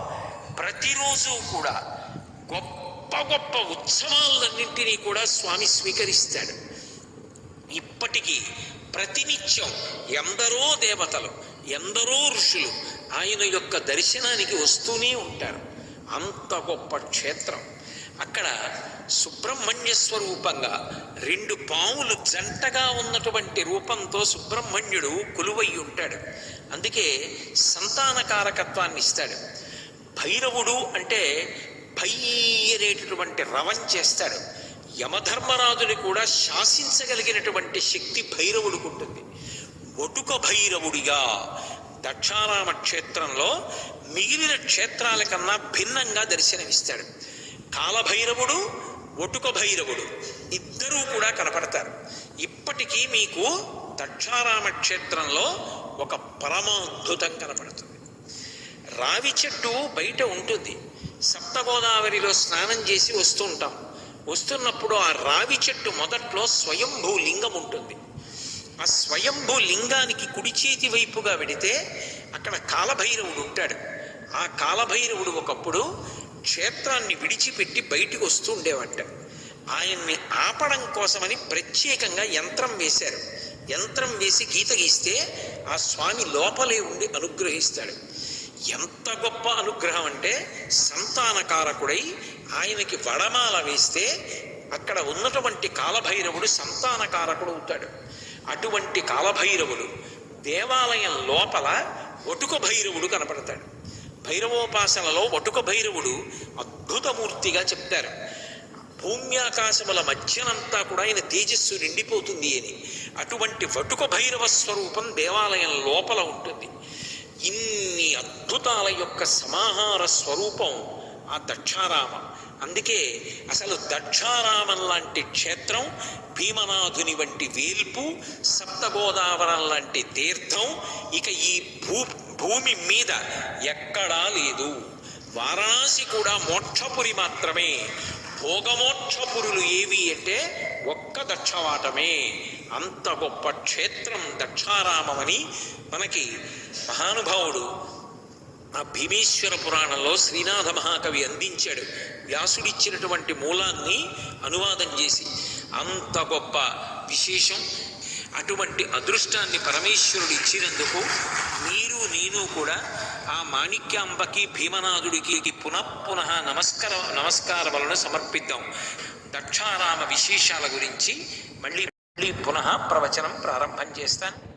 ప్రతిరోజు కూడా గొప్ప గొప్ప ఉత్సవాలన్నింటినీ కూడా స్వామి స్వీకరిస్తాడు. ఇప్పటికీ ప్రతినిత్యం ఎందరో దేవతలు, ఎందరో ఋషులు ఆయన యొక్క దర్శనానికి వస్తూనే ఉంటారు. అంత గొప్ప క్షేత్రం. అక్కడ సుబ్రహ్మణ్య స్వరూపంగా 2 పాములు జంటగా ఉన్నటువంటి రూపంతో సుబ్రహ్మణ్యుడు కొలువై ఉంటాడు. అందుకే సంతానకారకత్వాన్ని ఇస్తాడు. భైరవుడు అంటే భై అనేటటువంటి రవం చేస్తాడు. యమధర్మరాజుని కూడా శాసించగలిగినటువంటి శక్తి భైరవుడికి ఉంటుంది. ఒటుక భైరవుడిగా దక్షారామ క్షేత్రంలో మిగిలిన క్షేత్రాల కన్నా భిన్నంగా దర్శనమిస్తాడు. కాలభైరవుడు, ఒటుక భైరవుడు ఇద్దరూ కూడా కనపడతారు. ఇప్పటికీ మీకు దక్షారామ క్షేత్రంలో ఒక పరమాద్భుతం కనపడుతుంది. రావి చెట్టు బయట ఉంటుంది. సప్తగోదావరిలో స్నానం చేసి వస్తూ ఉంటాం. వస్తున్నప్పుడు ఆ రావి చెట్టు మొదట్లో స్వయంభూ లింగం ఉంటుంది. ఆ స్వయంభూ లింగానికి కుడి చేతి వైపుగా వెడితే అక్కడ కాలభైరవుడు ఉంటాడు. ఆ కాలభైరవుడు ఒకప్పుడు క్షేత్రాన్ని విడిచిపెట్టి బయటికి వస్తూ ఉండేవాట. ఆయన్ని ఆపడం కోసమని ప్రత్యేకంగా యంత్రం వేశారు. యంత్రం వేసి గీత గీస్తే ఆ స్వామి లోపలే ఉండి అనుగ్రహిస్తాడు. ఎంత గొప్ప అనుగ్రహం అంటే, సంతానకారకుడై ఆయనకి వడమాల వేస్తే అక్కడ ఉన్నటువంటి కాలభైరవుడు సంతానకారకుడు అవుతాడు. అటువంటి కాలభైరవుడు దేవాలయం లోపల ఒటుక భైరవుడు కనపడతాడు. భైరవోపాసనలో ఒటుక భైరవుడు అద్భుతమూర్తిగా చెప్తారు. భూమ్యాకాశముల మధ్యనంతా కూడా ఆయన తేజస్సు నిండిపోతుంది అని. అటువంటి వటుక భైరవ స్వరూపం దేవాలయం లోపల ఉంటుంది. ఇన్ని అద్భుతాల యొక్క సమాహార స్వరూపం ఆ దక్షారామం. అందుకే అసలు దక్షారామం లాంటి క్షేత్రం, భీమనాథుని వంటి వేల్పు, సప్తగోదావరం లాంటి తీర్థం ఇక ఈ భూమి మీద ఎక్కడా లేదు. వారణాసి కూడా మోక్షపురి మాత్రమే. భోగమోక్షపురులు ఏవి అంటే ఒక్క దక్షవాటమే. అంత గొప్ప క్షేత్రం దక్షారామమని మనకి మహానుభావుడు ఆ భీమేశ్వర పురాణంలో శ్రీనాథ మహాకవి అందించాడు. వ్యాసుడిచ్చినటువంటి మూలాన్ని అనువాదం చేసి. అంత గొప్ప విశేషం. అటువంటి అదృష్టాన్ని పరమేశ్వరుడు ఇచ్చినందుకు మీరు నేను కూడా ఆ మాణిక్యాంబకి భీమనాథుడికి పునఃపునః నమస్కారములను సమర్పిద్దాం. దక్షారామ విశేషాల గురించి మళ్ళీ పునః ప్రవచనం ప్రారంభం చేస్తాను.